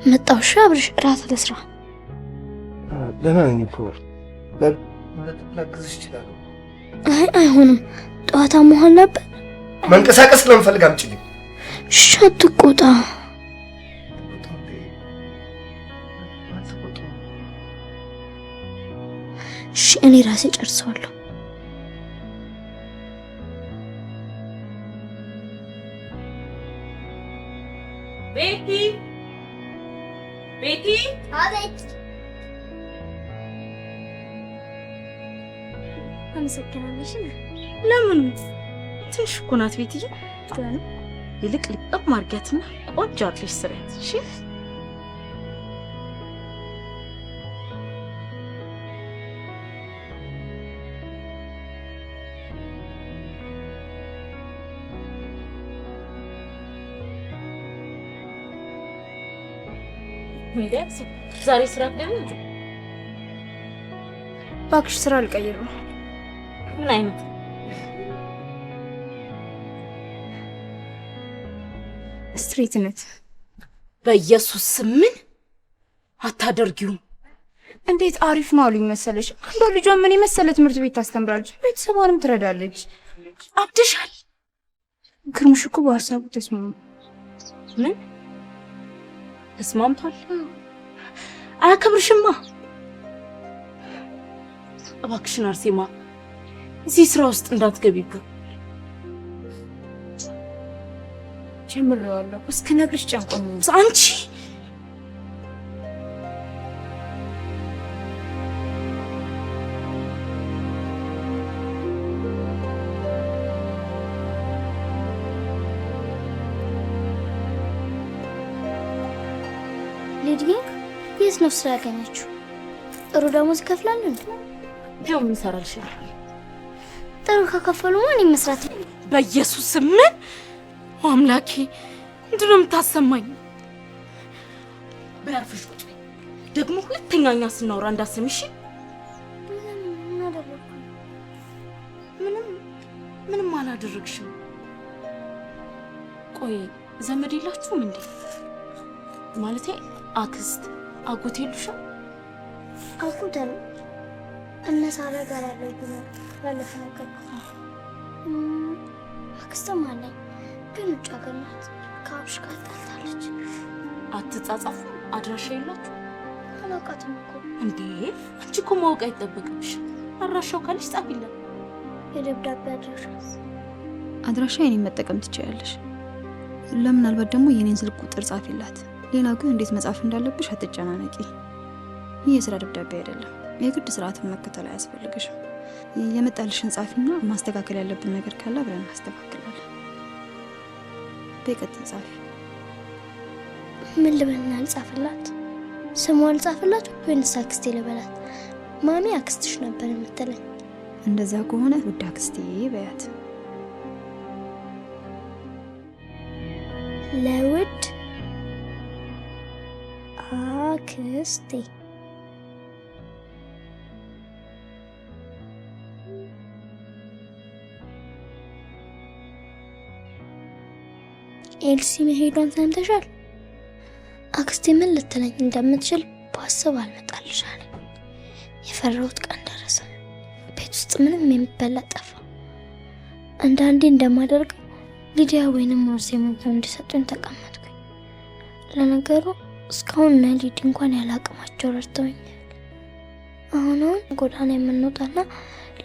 መጣሁ። እሺ አብርሽ፣ እራት ልስራ። ደህና ነኝ እኮ ላግዝሽ እችላለሁ። አይ አይሆንም፣ ጠዋት መሆን ነበር። መንቀሳቀስ ስለምፈልግ አምጪልኝ። እሺ አትቆጣ። እሺ እኔ ራሴ ጨርሰዋለሁ። ቤቲ ቤቲ፣ አቤት። አመሰግናለሽ። ለምን? ትንሽ እኮ ናት ቤትዬ። ይልቅ ልጥም ማርጊያትና ቆንጆ አድርገሽ ስሪያት። እሺ ሚዳክስ ዛሬ ስራ አይደለም? እባክሽ ስራ ልቀይር ነው። ምን አይነት ስትሬትነት? በኢየሱስ ምን አታደርጊውም? እንዴት አሪፍ ነው አሉኝ መሰለሽ። አንዷ ልጇ ምን የመሰለ ትምህርት ቤት ታስተምራለች፣ ቤተሰቧንም ትረዳለች። አብድሻል። ግርሙሽ እኮ በሀሳቡ ተስማሙ። ምን ተስማምቷል? አያከብርሽማ። እባክሽን አርሴማ እዚህ ስራ ውስጥ እንዳትገቢብን። ጀምሬዋለሁ እስክነግርሽ ጨንቆኝ። አንቺ ሊዲያ የት ነው ስራ ያገኘችው? ጥሩ ደሞዝ ይከፍላሉ እንዴ? ይኸው ምን ሰራልሽ? ጥሩ ከከፈሉ ማን መስራት? በኢየሱስ ምን አምላኬ ምንድን ነው የምታሰማኝ? በያርፍሽ ቁጭ በይ። ደግሞ ሁለተኛኛ ስናወራ እንዳሰሚሽ። ምንም አላደረግሽም። ቆይ ዘመድ የላችሁም እንዴ? ማለቴ አክስት አጎት የሉሽም? አጎት አለ እነ ሳራ ጋር ያለው ቢኖር ባለፈው ነገር አክስትም አለኝ፣ ግን ውጭ ሀገር ናት። ከአብሽ ጋር ጣልታለች። አትጻጻፉ? አድራሻ የላችሁ? አላውቃትም እኮ። እንዴ አንቺ እኮ ማወቅ አይጠበቅብሽም። አድራሻው ካለሽ ጻፊለት። የደብዳቤ አድራሻ የኔን መጠቀም ትችያለሽ። ለምናልባት ደግሞ የኔን ስልክ ቁጥር ጻፊላት። ሌላው ግን እንዴት መጻፍ እንዳለብሽ አትጨናነቂ። ይህ የስራ ደብዳቤ አይደለም። የግድ ስርዓትን መከተል አያስፈልግሽም። የመጣልሽን ጻፊና ማስተካከል ያለብን ነገር ካለ አብረን እናስተካክላለን። በቀጥታ ጻፊ። ምን ልበልና ልጻፍላት? ስሟን ልጻፍላት ወይንስ አክስቴ ልበላት? ማሚ አክስትሽ ነበር የምትለኝ። እንደዛ ከሆነ ውድ አክስቴ በያት። ለውድ አክስቴ ኤልሲ መሄዷን ሰምተሻል? አክስቴ ምን ልትለኝ እንደምትችል ባስብ አልመጣልሻል። የፈራሁት ቀን ደረሰ። ቤት ውስጥ ምንም የሚበላ ጠፋ። አንዳንዴ እንደማደርገው ሊዲያ ወይንም አርሴማ እንዲሰጡኝ ተቀመጥኩኝ። ለነገሩ እስካሁን እነ ሊዲ እንኳን ያላቅማቸው ረድተውኛል። አሁን ጎዳና የምንወጣና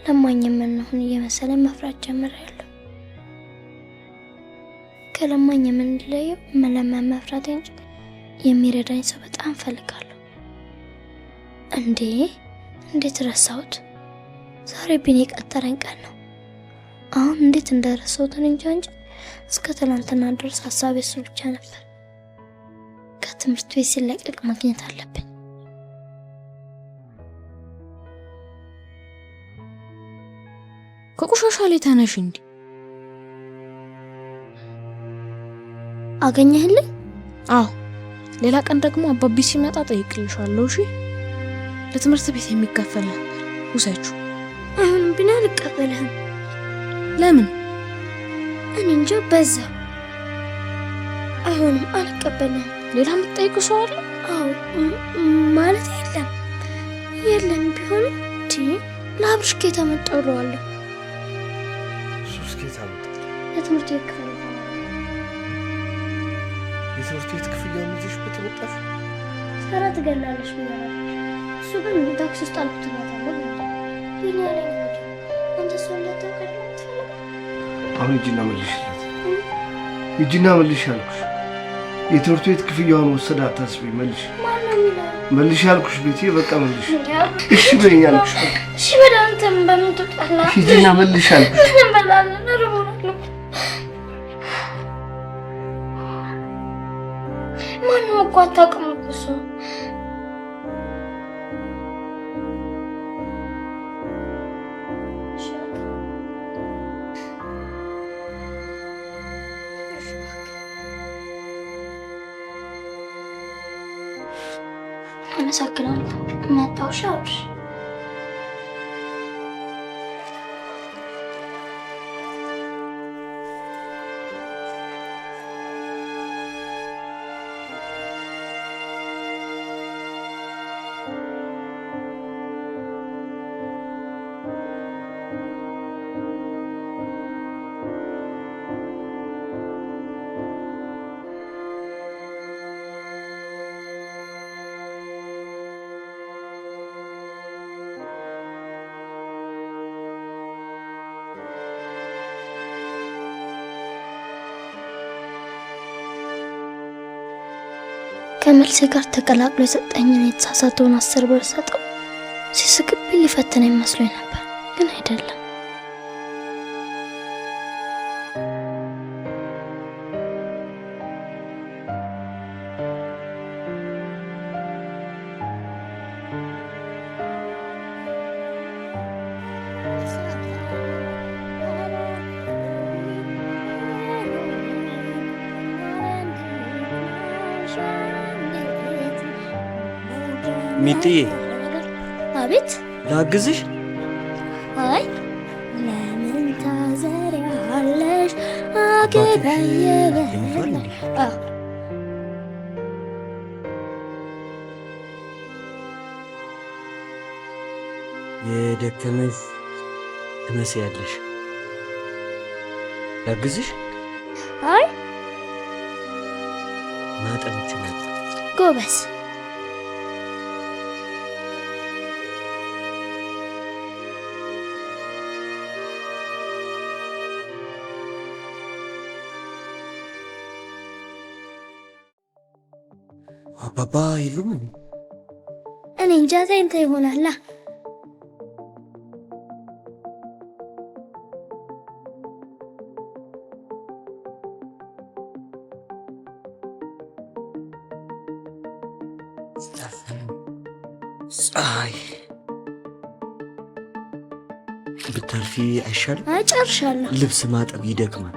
ለማኝ የምንሆን እየመሰለኝ መፍራት ጀምሬያለሁ። ከለማኝ የምንለየው መለመን መፍራት እንጂ የሚረዳኝ ሰው በጣም ፈልጋለሁ። እንዴት ረሳሁት? ዛሬ ቢኒ የቀጠረኝ ቀን ነው። አሁን እንዴት እንደረሳሁት እንጃ እንጂ እስከ ትናንትና ድረስ ሀሳቤ እሱ ብቻ ነበር። ከትምህርት ቤት ሲለቀቅ ማግኘት አለብኝ። ከቆሻሻ ላይ ተነሽ እንዴ! አገኘህልኝ? አዎ፣ ሌላ ቀን ደግሞ አባቢ ሲመጣ ጠይቅልሻለሁ። እሺ? ለትምህርት ቤት የሚከፈል ነበር፣ ውሰጂው። አሁንም ቢኒ አልቀበልህም። ለምን? እኔ እንጃ በዛ። አሁንም አልቀበልህም። ሌላ የምትጠይቁ ሰው አለ? አዎ ማለት የለም ቢሆንም ለአብርሽ ጌታ መጣውለዋለሁ። ሱስ ጌታ መጣ። ለትምህርት ቤት ክፍል የትምህርት ቤት ክፍያውን ይዘሽ በተመጣሽ ሰራ ትገላለሽ ብያለሁ። እሱ ግን ታክሲ ውስጥ አልኩት ነው ቢኒ ያለኝ ነው። አንተ ሰው ለተቀበል አሁን ሂጂና መልሽለት። ሂጂና መልሽ አልኩሽ። የትምህርት ቤት ክፍያውን ወሰደ አታስቢ። መልሽ መልሽ አልኩሽ። ቤቴ በቃ መልሽ። እሺ በይኝ አልኩሽ። እሺ በዳንተም በምን ትጣላ? ሂጂና መልሽ አልኩሽ። እንበላለን። ረቦናል። ማንም እኮ አታውቅም እኮ እሱ። አመሰግናለሁ። መጣሁ ሻውሽ ከመልሴ ጋር ተቀላቅሎ የሰጠኝን የተሳሳተውን 10 ብር ሰጠው። ሲስቅብኝ ሊፈትነኝ መስሎኝ ነበር፣ ግን አይደለም። ሚጥዬ፣ አቤት። ላግዝሽ? አይ ለምን ታዘሪያለሽ? አገባየ የደከመሽ ትመስያለሽ። ላግዝሽ? አይ ማጠብ ይችላል። ጎበዝ። አባባ የሉም? እኔ እንጃ ተኝታ ይሆናላ። ፀሐይ ብታርፊ አይሻልም? አይ ጨርሻለሁ። ልብስ ማጠብ ይደክማል።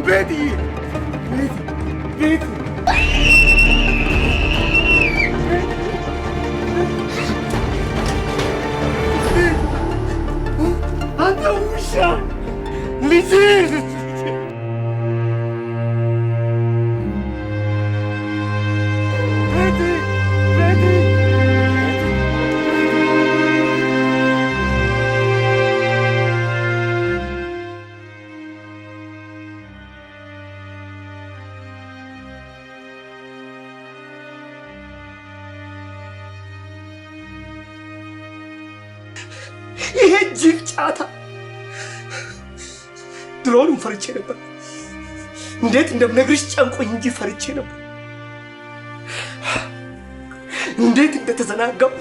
Betty! ይሄ ጅል ጫታ ድሮንም ፈርቼ ነበር። እንዴት እንደምነግርሽ ጨንቆኝ እንጂ ፈርቼ ነበር። እንዴት እንደተዘናጋው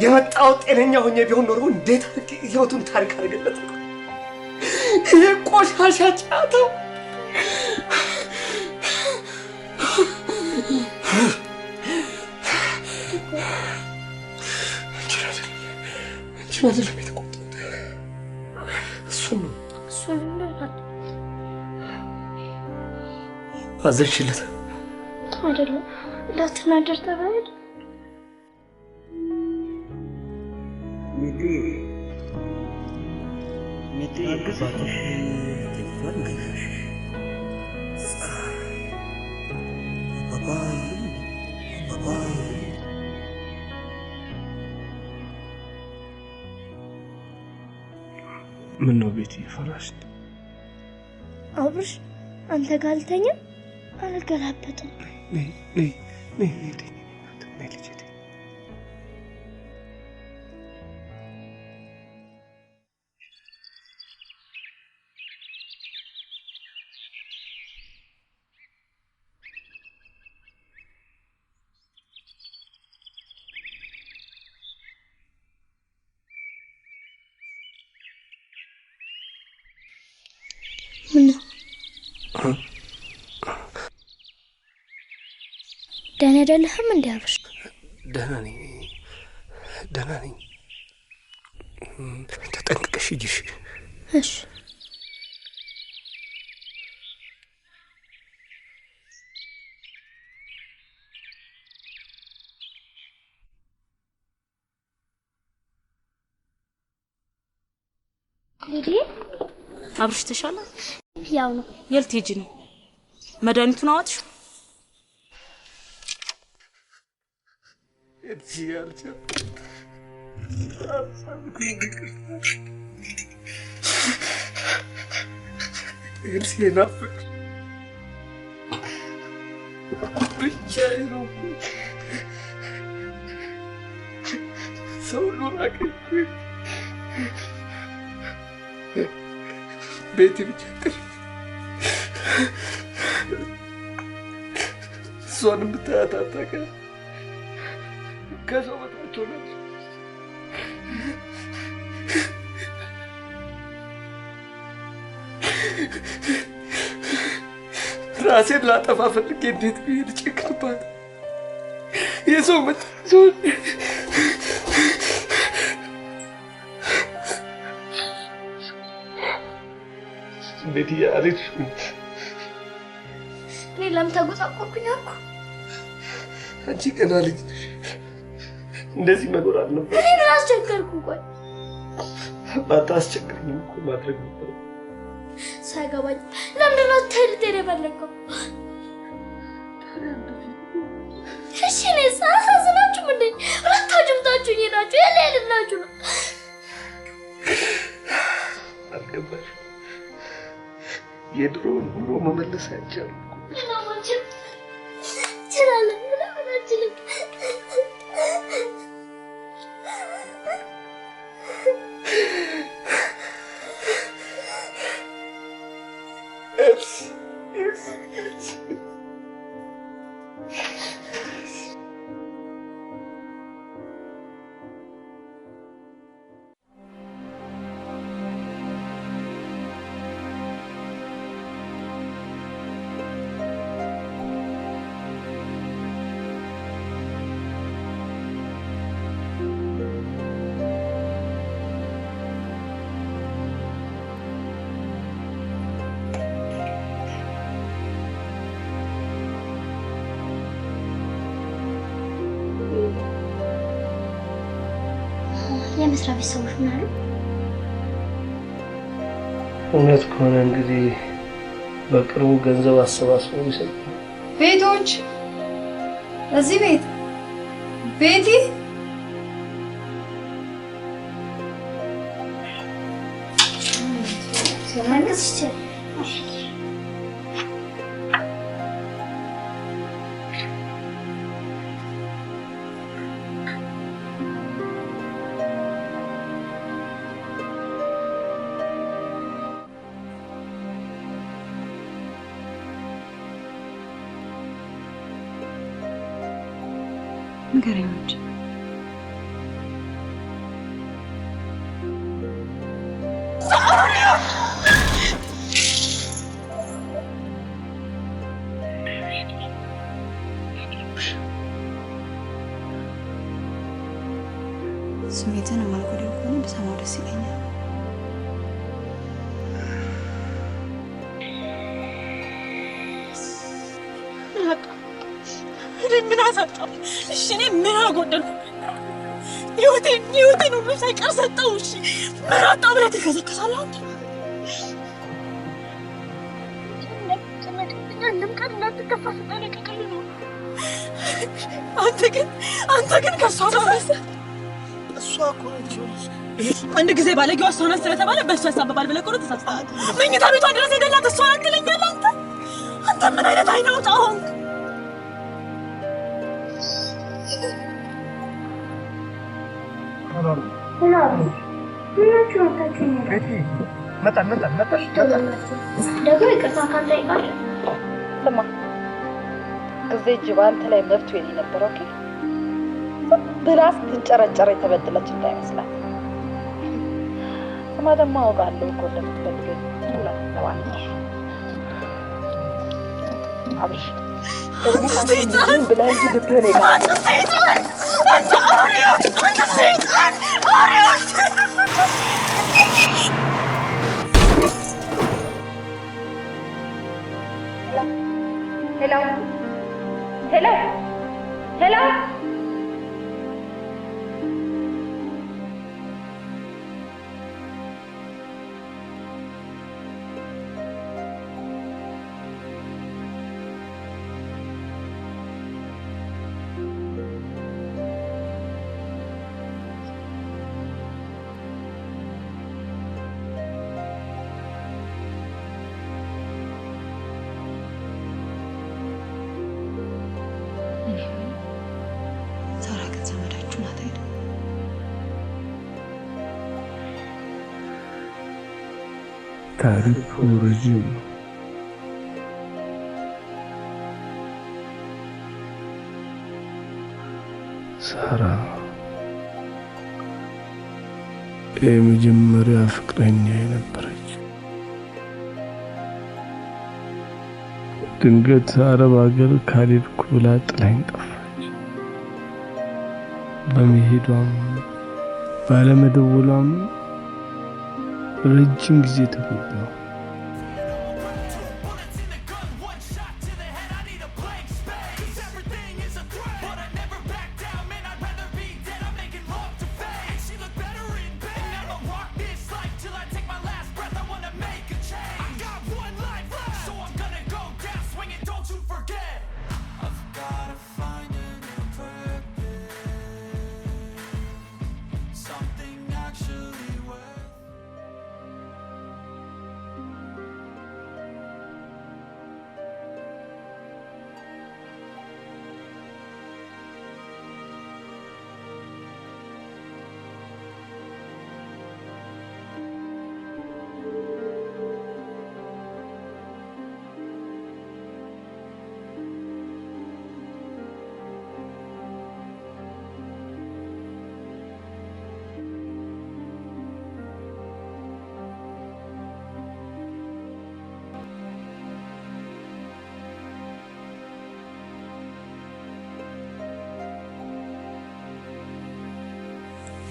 የመጣው ጤነኛ ሆኜ ቢሆን ኖሮ እንዴት ህይወቱን ታሪክ አድርገለት ነበር። ይሄ ቆሻሻ ጫታ አይደለም የተቆጣሁት፣ እሱን ነው። አዘንሽለት አይደለም እንዳትናደር ተባለ። ሚጤ አባትሽ ተኝቷል። አባባ ምን ነው ቤቲ ፈራሽ? አብርሽ አንተ ጋር አልተኛም? አልገላበጥም። ነይ ልጄ። ደህና አይደለህም እንዴ አብርሽ? ደህና ነኝ። ተጠንቅቀሽ ሂጂ። እሺ። ሊዲ አብርሽ ተሻለ? ያው ነው። የት ልትሄጂ ነው? መድኃኒቱን አዋጥሽ? ቤት ብቻ እሷንም ብታያት አታውቅም። ከሰው በታች ሆነች። ራሴን ላጠፋ ፈልጌ እንዴት ብሄድ ጭክንባት የሰው መጣ እንዴት ያሪፍ ለምን ተጎሳቆልኩኝ አልኩ። አንቺ ገና ልጅ እንደዚህ መኖር አልነበረ። እኔ ምን አስቸገርኩ? ቆይ ባታስቸግረኝም እኮ ማድረግ ነበር። ሳይገባኝ ለምንድን ነው ትሄድ የፈለገው? እሺ እኔ ሳሳዝናችሁም እንደ ሁለታችሁም ታችሁኝ ሄዳችሁ የሌላችሁ ነው። አልገባሽም? የድሮውን ኑሮ መመለስ አይቻልም። ምናማችን ይችላለን ምናምናችንም የመስሪያ ቤት ሰዎች ምን አሉ? እውነት ከሆነ እንግዲህ በቅርቡ ገንዘብ አሰባስበው ይሰጣሉ። ቤቶች እዚህ ቤቲ ማንቀስ ይችላል። ንገረኝ እንጂ ስሜትን ማልጎደል ከሆነ በሰማው ደስ ይለኛል። ምን አሳጣሁ? እሺ እኔ ምን አጎደልኩ? ህይወቴን ሁሉ ሳይቀር ሰጠው። እሺ ምን አጣሁ ብለህ ትከሰከሳለህ አንተ? አንተ ግን ከሷ ባሰ። እሷ እኮ ነች። አንድ ጊዜ ባለጌዋ እሷ ናት ስለተባለ በእሷ ያሳብባል ብለህ እኮ ነው ተሳስተሃል። መኝታ ቤቷ ድረስ ሄደላት እሷ ናት ትለኛለህ አንተ? አንተ ምን አይነት አይን አውጣ ሆንክ? ደግሞ ይቅርታ ካልጠይቃል ስማ እዚህ እጅ በአንተ ላይ መብቱ የኔ ነበር። ኦኬ ብላስ ትንጨረጨረ የተበደለች እንዳይመስላት። ስማ ደግሞ አውቃለሁ እኮ እንደምትፈልገኝ ሁላ ተባለሽ አብሽ ደግሞ አንተ ብለህ እንጂ ልብህ ነው Hello? Hello? Hello? ታሪኩ ረጅም ነው። ሳራ የመጀመሪያ ፍቅረኛ የነበረች ድንገት አረብ ሀገር ካልሄድኩ ብላ ጥላኝ ጠፋች። በመሄዷም ባለመደወሏም ረጅም ጊዜ ተጎዳሁ።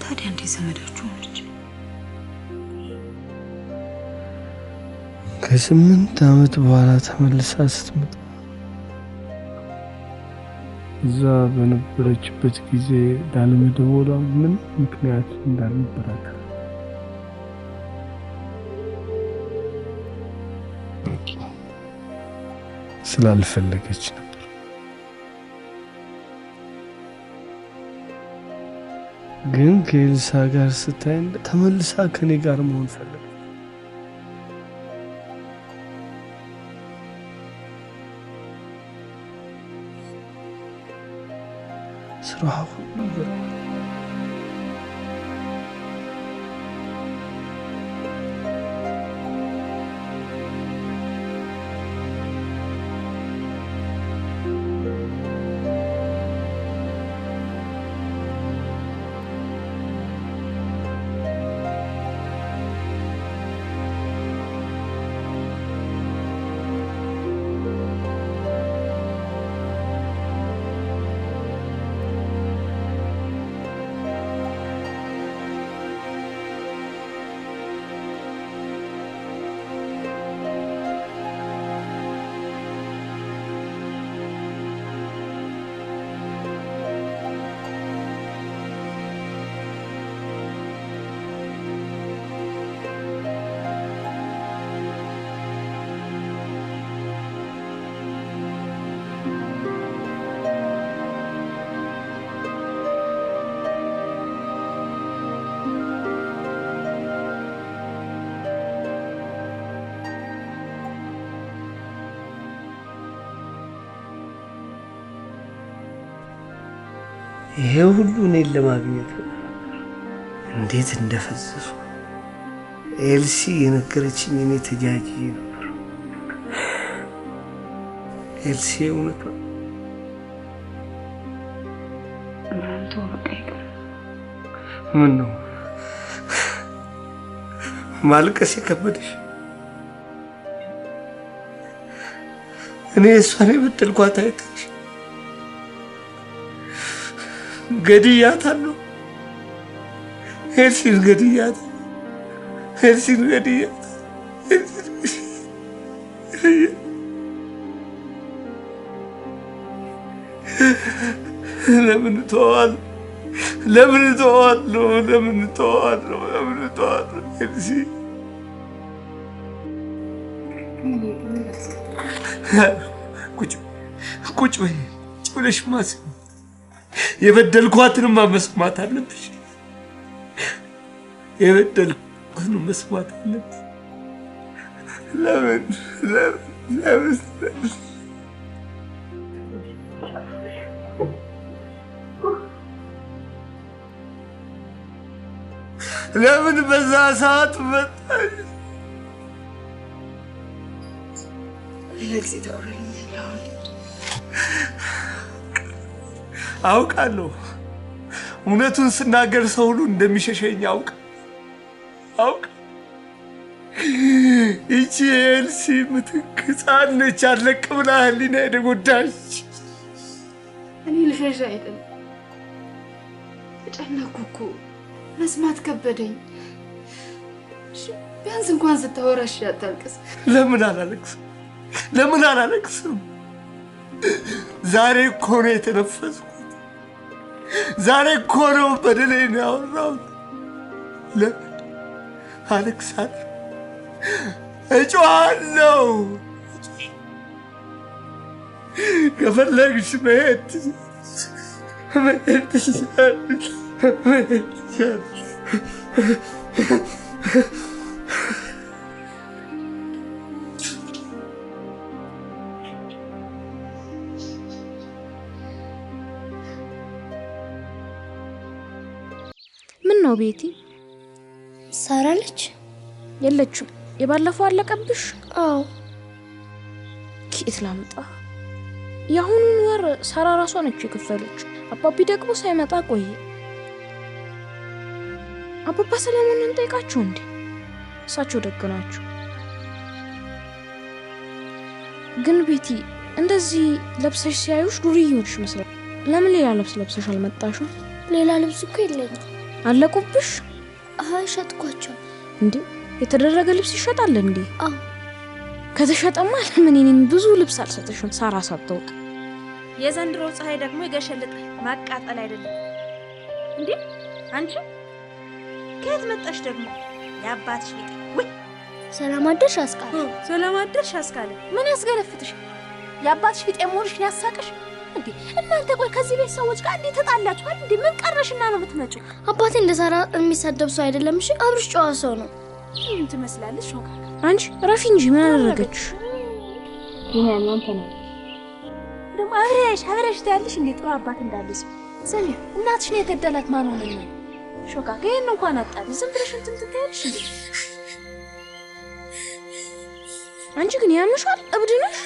ታዲያ እንዴት ዘመዳችሁ ሆነች? ከ8 ዓመት በኋላ ተመልሳ ስትመጣ እዛ በነበረችበት ጊዜ ላለመደወሏ ምን ምክንያት እንዳልነበራት ስላልፈለገች ነው። ግን ከኤልሳ ጋር ስታይ ተመልሳ ከኔ ጋር መሆን ፈለገች። ስራዋ ሁሉ ይሄ ሁሉ እኔን ለማግኘት እንዴት እንደፈዘሱ ኤልሲ የነገረችኝ እኔ ተጃጅዬ ነበር። ኤልሲ እውነቷ ምን ነው ማልቀስ የከበደሽ? እኔ እሷን የበደልኳት አይተሽ ገድያታለሁ። ኤልሲን ገድያታለሁ። ኤልሲን ገድያታለሁ። ለምን ተዋለሁ? ለምን ተዋለሁ? ለምን ተዋለሁ? ለምን ተዋለሁ? ኤልሲ ቁጭ በይ ብለሽ ማስብ የበደልኳትንማ መስማት አለብሽ። የበደልኳትን መስማት አለብሽ። ለምን ለምን በዛ ሰዓት መጣሽ? ለጊዜ ተወረኝ አውቃለሁ። እውነቱን ስናገር ሰው ሁሉ እንደሚሸሸኝ አውቅ ይቺ ኤልሲ ምትክ ሕፃን ነች። አለቅ ብላ ህሊና የተጎዳች እኔ ልሸሽ አይደለም ተጨነኩ እኮ መስማት ከበደኝ። ቢያንስ እንኳን ስታወራሽ አታልቅስ። ለምን አላለቅስም? ዛሬ እኮ ነው የተነፈስኩት። ዛሬ እኮ ነው በደሌን ያወራሁት። ለምን አለቅሳለሁ? እጮሃለሁ። ከፈለግሽ መሄድ ትችያለሽ። ምን ነው ቤቲ? ሳራ አለች? የለችም። የባለፈው አለቀብሽ? አዎ። ከየት ላምጣ? የአሁኑን ወር ሳራ ራሷ ነች የከፈለች። አባቢ ደግሞ ሳይመጣ ቆየ። አባባ ሰለሞንን እንጠይቃቸው እንዴ? እሳቸው ደግ ናቸው። ግን ቤቲ እንደዚህ ለብሰሽ ሲያዩሽ ዱርዬ ሆንሽ መስሎኝ። ለምን ሌላ ልብስ ለብሰሽ አልመጣሽም? ሌላ ልብስ እኮ የለኝም። አለቁብሽ? አይ ሸጥኳቸው። እንዴ የተደረገ ልብስ ይሸጣል እንዴ? አዎ። ከተሸጠማ ለምን እኔን ብዙ ልብስ አልሰጥሽም? ሳራ ሳታውቅ። የዘንድሮ ፀሐይ ደግሞ ይገሸልጣል። ማቃጠል አይደለም እንዴ? አንቺ ከየት መጣሽ ደግሞ? የአባትሽ ቤት ወይ? ሰላም አደርሽ አስካለ። ሰላም አደርሽ አስካለ። ምን ያስገለፍትሽ? የአባትሽ ቤት የሞልሽን ያሳቀሽ እንዴ? እናንተ ቆይ ከዚህ ቤት ሰዎች ጋር እንዴ ተጣላችኋል እንዴ? ምን ቀረሽና ነው የምትመጪው? አባቴ እንደ ሳራ የሚሳደብ ሰው አይደለም። እሺ አብርሽ ጨዋ ሰው ነው። ምን ትመስላለሽ? ሾካ አንቺ ረፊ እንጂ ምን አደረገችሽ? ይሄ አንተ ነው ደግሞ አብረሽ ታያለሽ እንዴ? ጥሩ አባት እንዳለሽ ሰሚ። እናትሽ ነው የገደላት ማን ሆነ ነው? ሾካ ከየት እንኳን አጣሪ ዝም ብለሽ እንትን ትያለሽ እንዴ? አንቺ ግን ያምሻል። እብድ ነሽ።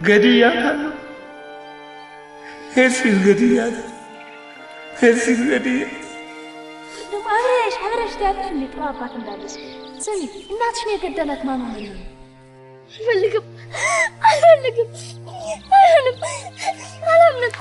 ገድያታለሁ። ኤልሲን ገድያታለሁ። ኤልሲን ገድያታለሁ። ደግሞ አብረሽ ታያለሽ እንዴ? ጥሩ አባት እንዳለሽ ሰሚ። እናትሽ ነው የገደላት ማን ሆነ ነው? አልፈልግም። አይሆንም። አላምንም።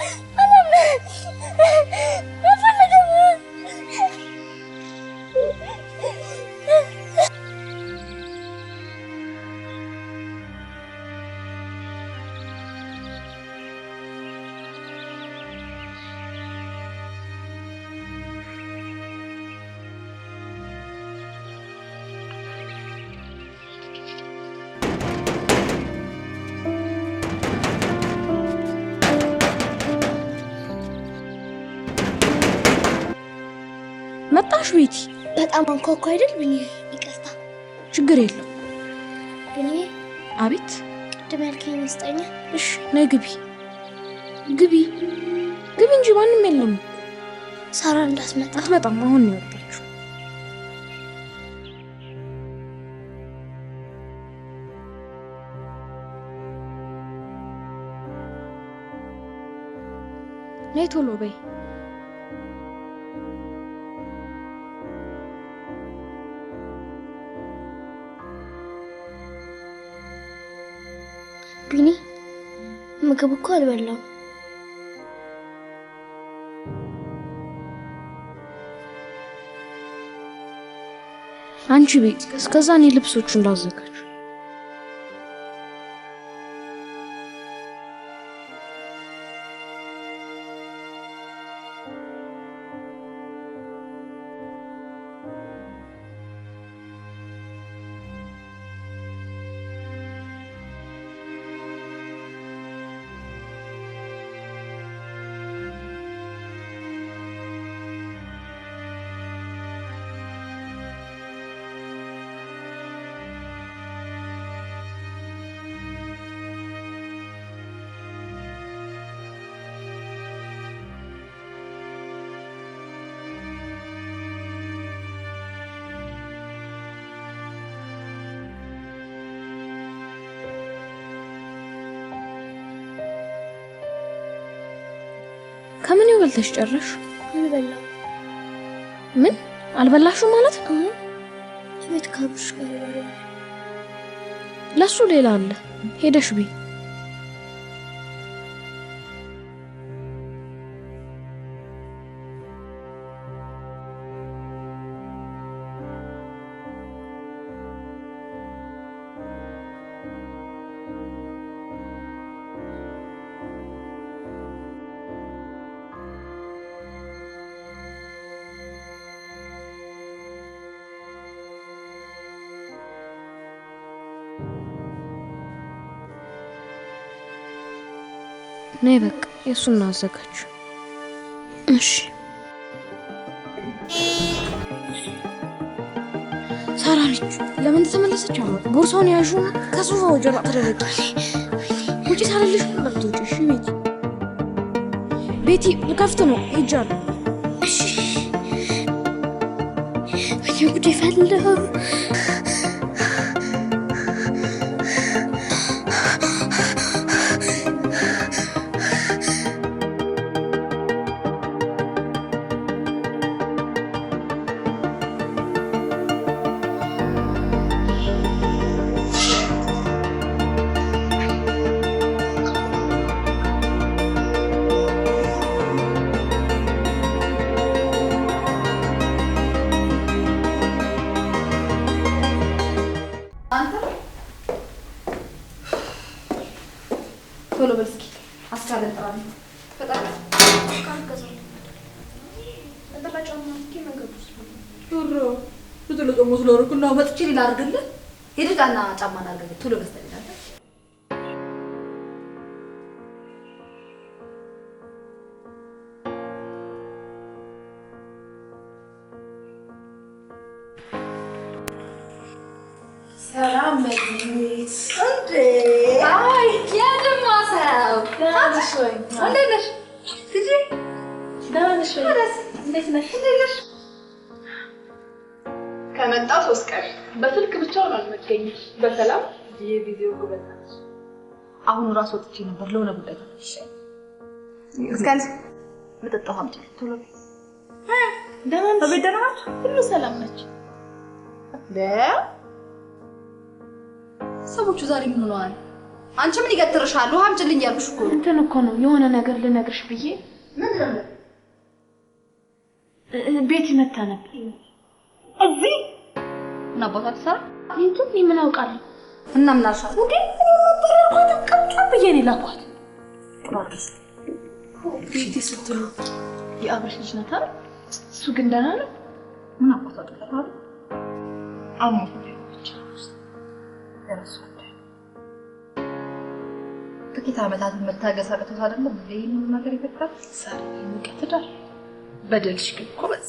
መጣሽ ቤቲ? በጣም አንኳኳ አይደል? ምን ይቅርታ። ችግር የለም። ግን አቤት ቅድም ያልከኝ ስጠኛ። እሺ ነይ ግቢ እንጂ ማንም የለም። ሳራ እንዳትመጣ። አትመጣም፣ አሁን ነው የወጣችው። ነይ ቶሎ በይ። ቢኒ ምግብ እኮ አልበላም። አንቺ ቤት እስከዛ እኔ ልብሶቹን ላዘጋጅ። ከምን ይወልተሽ ጨረሽ? አልበላም። ምን አልበላሽም ማለት? ቤት ካብሽ ጋር ለሱ ሌላ አለ። ሄደሽ ቢ ነይ በቃ የሱን አዘጋጅ። እሺ ሳራ ልጅ ለምን ተመለሰች? ቦርሳውን ያዡና ከሶፋው ጀርባ ተደረገ። ውጪ ሳልልሽ ወጥቶ እሺ ቤቲ ልከፍት ነው ሄጃለሁ። እሺ ወይኔ ጉዴ ፈላ። ቶሎ በል እስኪ አስካለጥራለሁ። በጣም ቶሎ ጾሙ ስለወርኩና ወጥቼ ላድርግልህ። ሄድና ጫማ ላድርግልህ። ቶሎ ገዝተህ ሰላም መግቢት እንዴ? አይ ያደማሰው ታዲሽ ወይ እንዴት ነሽ? ትጂ ደህና ነሽ ወይ? እንዴት ነሽ? እንዴት ነሽ? ከመጣው 3 ቀን በስልክ ብቻውን አልመገኝም። በሰላም የቪዲዮ ጉበታች አሁን ራስ ወጥቼ ነበር ለሆነ ጉዳይ ተፈሽ እስካል መጠጣው አምጪ ቶሎ ደህና ነሽ? በደህና ናት? ሁሉ ሰላም ነች? ሰዎቹ ዛሬ ምን ሆነዋል? አንቺ ምን ይገትርሻል? ውሃ አምጪልኝ ያልኩሽ እኮ እንትን እኮ ነው የሆነ ነገር ልነግርሽ ብዬ ምንድን ነው? ቤት መታ ነበር እዚህ እና ቦታ ተሰራ እንትን ምን አውቃለሁ እና ምን አልሻት? እንዴ ነበር ቀጥታ ብዬ ነው ላኳት። ጥራጥስ ቤቲ ስትሉ የአብረሽ ልጅ ናት አይደል? እሱ ግን ደህና ነው? ምን አቆጣ ተፈራው አሞት ጥቂት ዓመታት መታገስ አቅቶት አይደለም ይሄን ነገር ይፈታል። ሳሪ ይቀጥላል። በደልሽ ግን ኮበዝ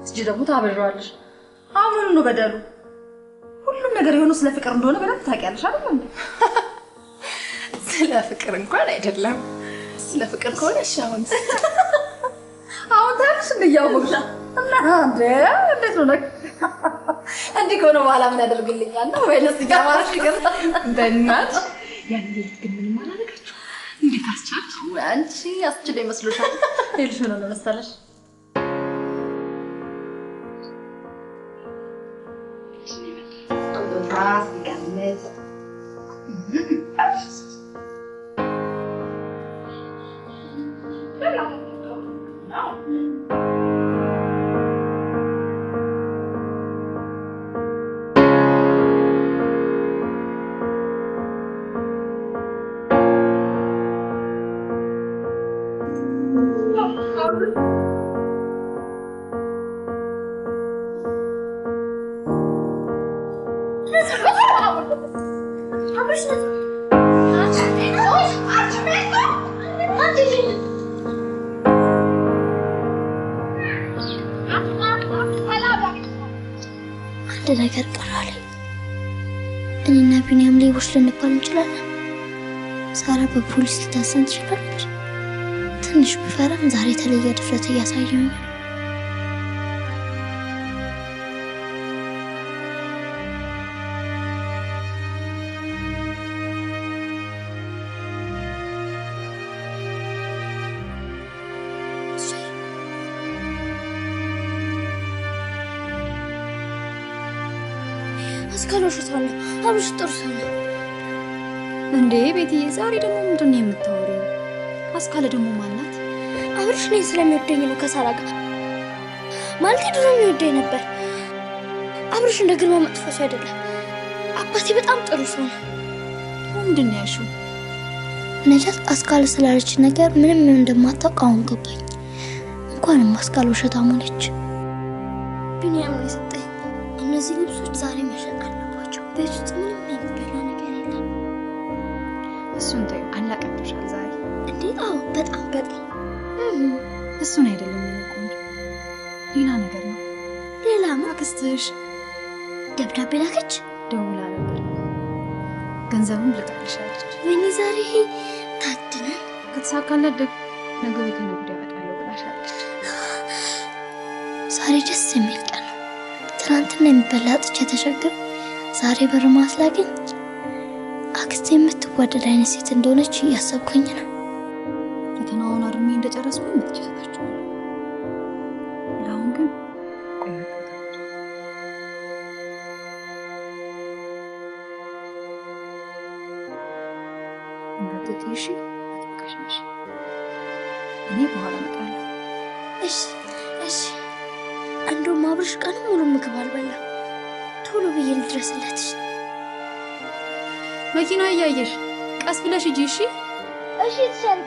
እጂ ደግሞ ታበዣዋለሽ። አሁን ነው በደሉ። ሁሉም ነገር የሆነው ስለ ፍቅር እንደሆነ በደንብ ታውቂያለሽ አይደል? ስለ ፍቅር እንኳን አይደለም። ስለ ፍቅር ከሆነ እሺ አሁን ታንሽ እንደያወቅሽ እና እንዴት ነው ነገር እንዲህ ከሆነ በኋላ ምን ያደርግልኛል ነው ወይስ ይጋማሽ ይገር በእናት ያን ልጅ ግን ምን ማላደርጋችሁ እንዴት አስቻልሽ? አንቺ አስችለኝ መስሎሻል? ይልሽ ምን ነው መሰለሽ ራስ ይጋመት አንድ ነገር ቀራለ። እኔና ቢኒያም ሌቦች ልንባል እንችላለን። ሳራ በፖሊስ ልታሰን ትችላለች። ትንሽ ብፈራም ዛሬ የተለየ ድፍረት እያሳየኝ ነው። አስካሎሽ ሰው አብሽ ጥሩ ሰው እንዴ ቤትዬ፣ ዛሬ ደግሞ ምንድን ነው የምታወሪው? አስካለ ደግሞ ማናት? አብርሽ ነኝ ስለሚወደኝ ነው ከሳራ ጋር ማለት ድሮ የሚወደኝ ነበር። አብርሽ እንደ ግርማ መጥፎ ሰው አይደለም። አባቴ በጣም ጥሩ ሰው ነው። ምንድን ነው ያልሽው? ነጃት አስካለ ስላለች ነገር ምንም እንደማታውቅ አሁን ገባኝ። እንኳንም አስካለ ውሸታም ሆነች። ቢኒያም ነው የሰጠኝ። እነዚህ ልብሶች ዛሬ መሸጥ አለባቸው። ቤት ውስጥ ምንም የሚበላ ነገር የለም። እሱን ተይው፣ አላቀብሻል ዛሬ። እንዴት? አዎ በጣም በጣም። እሱን አይደለም የሚቆንጆ ሌላ ነገር ነው። ሌላ አክስትሽ ደብዳቤ ላከች፣ ደውላ ነበር፣ ገንዘቡን ልካልሻለች። ወይኔ ዛሬ ታድነን። ከተሳካላት ነገ ወይ ከነገ ወዲያ እመጣለሁ ብላሻለች። ዛሬ ደስ የሚል ቀን ነው። ትናንትና የሚበላ አጥቼ ተቸግር፣ ዛሬ በር ማስላገኝ አክስቴ የምትወደድ አይነት ሴት እንደሆነች እያሰብኩኝ ነው። ፈተናውን አርሜ እንደጨረስኩኝ መጥቼ እሰጣችኋለሁ። ለአሁን ግን ቆይ እንዳትጥይሽ አትበቃሽሽ። እኔ በኋላ እመጣለሁ። እሺ እሺ። እንደውም አብርሽ ቀን ሙሉ ምግብ አልበላ። ቶሎ ብዬ ልድረስለት። መኪና እያየሽ ቀስ ብለሽ ሂጂ። እሺ እሺ ትሰሪ።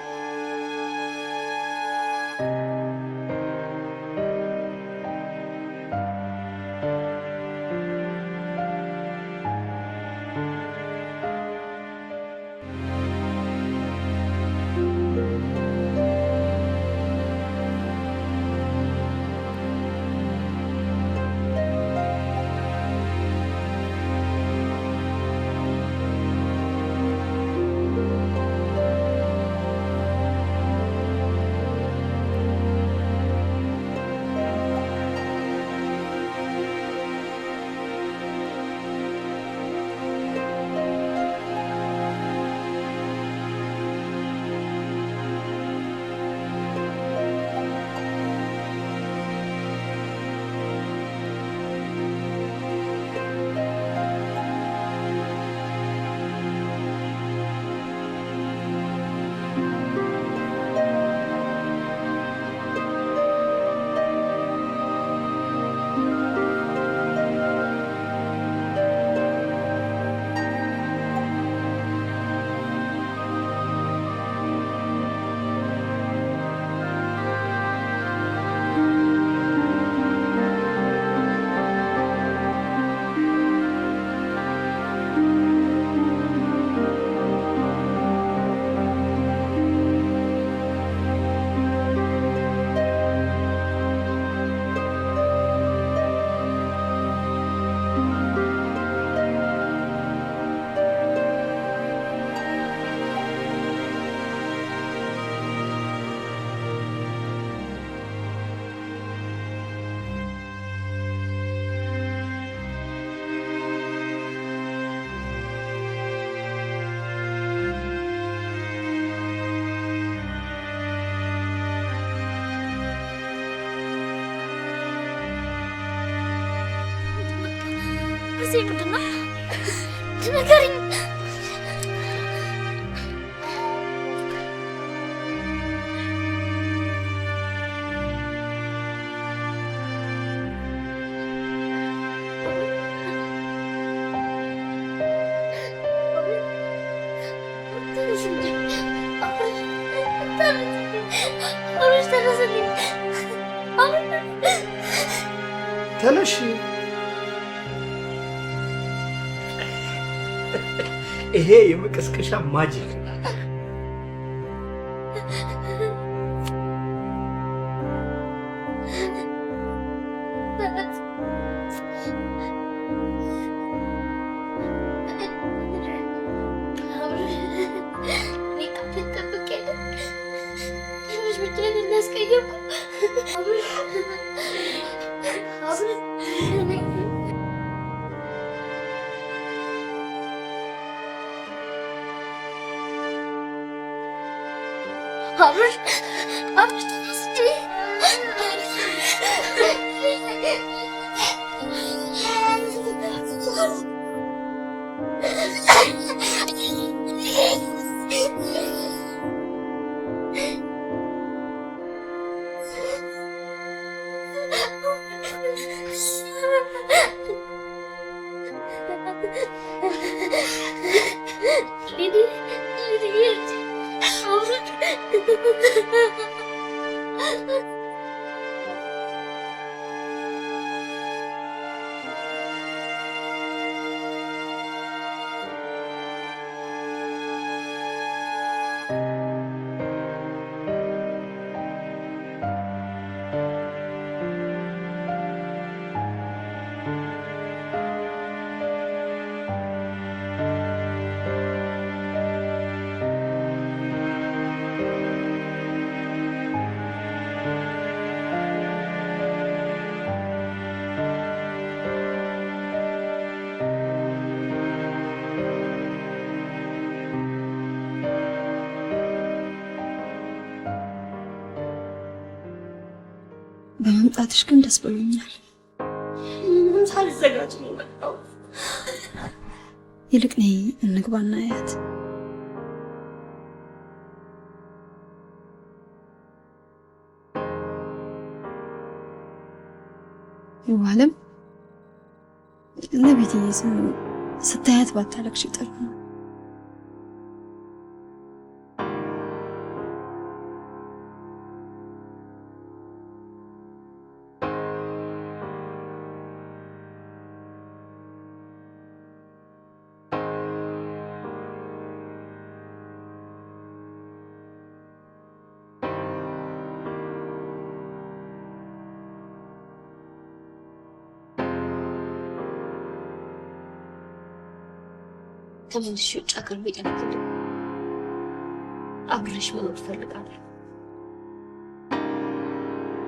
ራሴ ምንድነው ትነገሪኝ? ተነሽ። ይሄ የመቀስቀሻ ማጂክ በመምጣትሽ ግን ደስ ብሎኛል። ምንም ሳልዘጋጅ ነው የመጣው። ይልቅ ነይ እንግባና አያት። ይዋለም ለቤትዬ ስታያት ባታለቅሽ ጥሩ ነው። ተመልሼ ውጭ ሀገር መሄድ አልፈልግም። አብረሽ መኖር እፈልጋለሁ።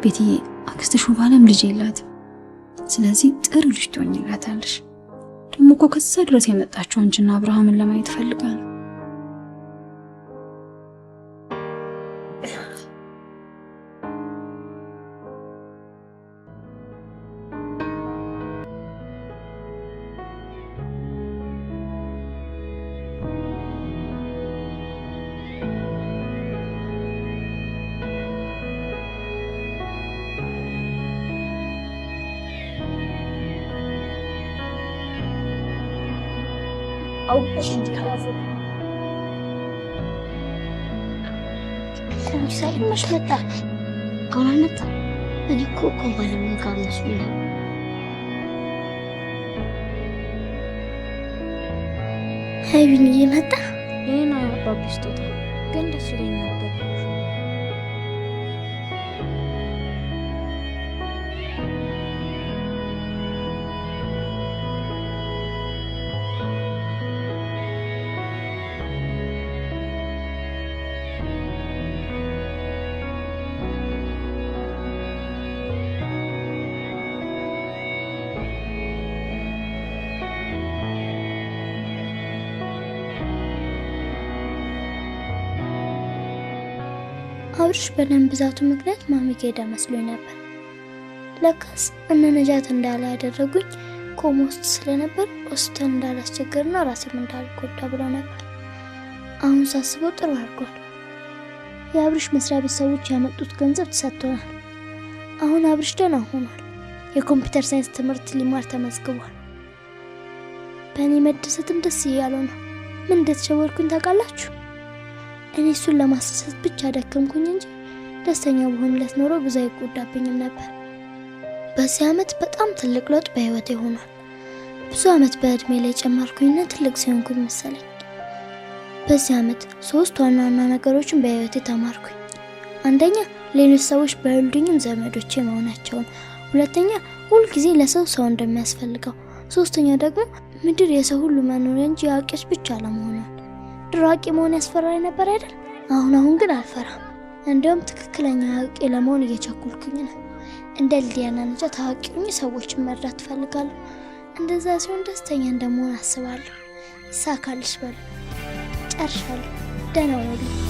ቤትዬ አክስትሽ ውባለም ልጅ የላትም። ስለዚህ ጥሩ ልጅ ትሆኝላታለሽ። ደግሞ እኮ ከዛ ድረስ የመጣችው አንቺና አብርሃምን ለማየት እፈልጋለሁ። አውቀሽ እንድታያዘ ሰምሽ መጣ አሁን አልመጣ። እኔ እኮ ባለሙያ ጋር መስሎኝ ነው። ሀይሚዬ መጣ። ይሄን አባቢ ስጦታ ግን ደስ ይለኝ ነበር። አብርሽ በደም ብዛቱ ምክንያት ማሚ ሄዳ መስሎኝ ነበር። ለካስ እነ ነጃት እንዳለ ያደረጉኝ ኮማ ውስጥ ስለነበር ሆስፒታል እንዳላስቸገርና ራሴም እንዳልጎዳ ብለው ነበር። አሁን ሳስበው ጥሩ አድርጓል። የአብርሽ መስሪያ ቤት ሰዎች ያመጡት ገንዘብ ተሰጥቶናል። አሁን አብርሽ ደህና ሆኗል። የኮምፒውተር ሳይንስ ትምህርት ሊማር ተመዝግቧል። በእኔ መደሰትም ደስ እያለው ነው። ምን እንደተሸወርኩኝ ታውቃላችሁ? እኔ እሱን ለማስደሰት ብቻ ደከምኩኝ እንጂ ደስተኛ በሆንለት ኖሮ ብዙ አይጎዳብኝም ነበር። በዚህ ዓመት በጣም ትልቅ ለውጥ በህይወቴ ሆኗል። ብዙ ዓመት በእድሜ ላይ ጨመርኩኝና ትልቅ ሲሆንኩኝ መሰለኝ። በዚህ ዓመት 3 ዋና ዋና ነገሮችን በህይወቴ ተማርኩኝ። አንደኛ ሌሎች ሰዎች ባይወልዱኝም ዘመዶቼ መሆናቸውን፣ ሁለተኛ ሁልጊዜ ለሰው ሰው እንደሚያስፈልገው፣ ሶስተኛ ደግሞ ምድር የሰው ሁሉ መኖሪያ እንጂ የአዋቂዎች ብቻ ለመሆኗል። ድሮ አዋቂ መሆን ያስፈራኝ ነበር አይደል? አሁን ግን አልፈራም። እንደውም ትክክለኛ አዋቂ ለመሆን እየቸኩልኩኝ ነው። እንደ ሊዲያና ነጃት አዋቂ ሆኜ ሰዎችን መርዳት እፈልጋለሁ። እንደዛ ሲሆን ደስተኛ እንደመሆን አስባለሁ። ይሳካልሽ በሉ። ጨርሻለሁ። ደህና ዋሉ።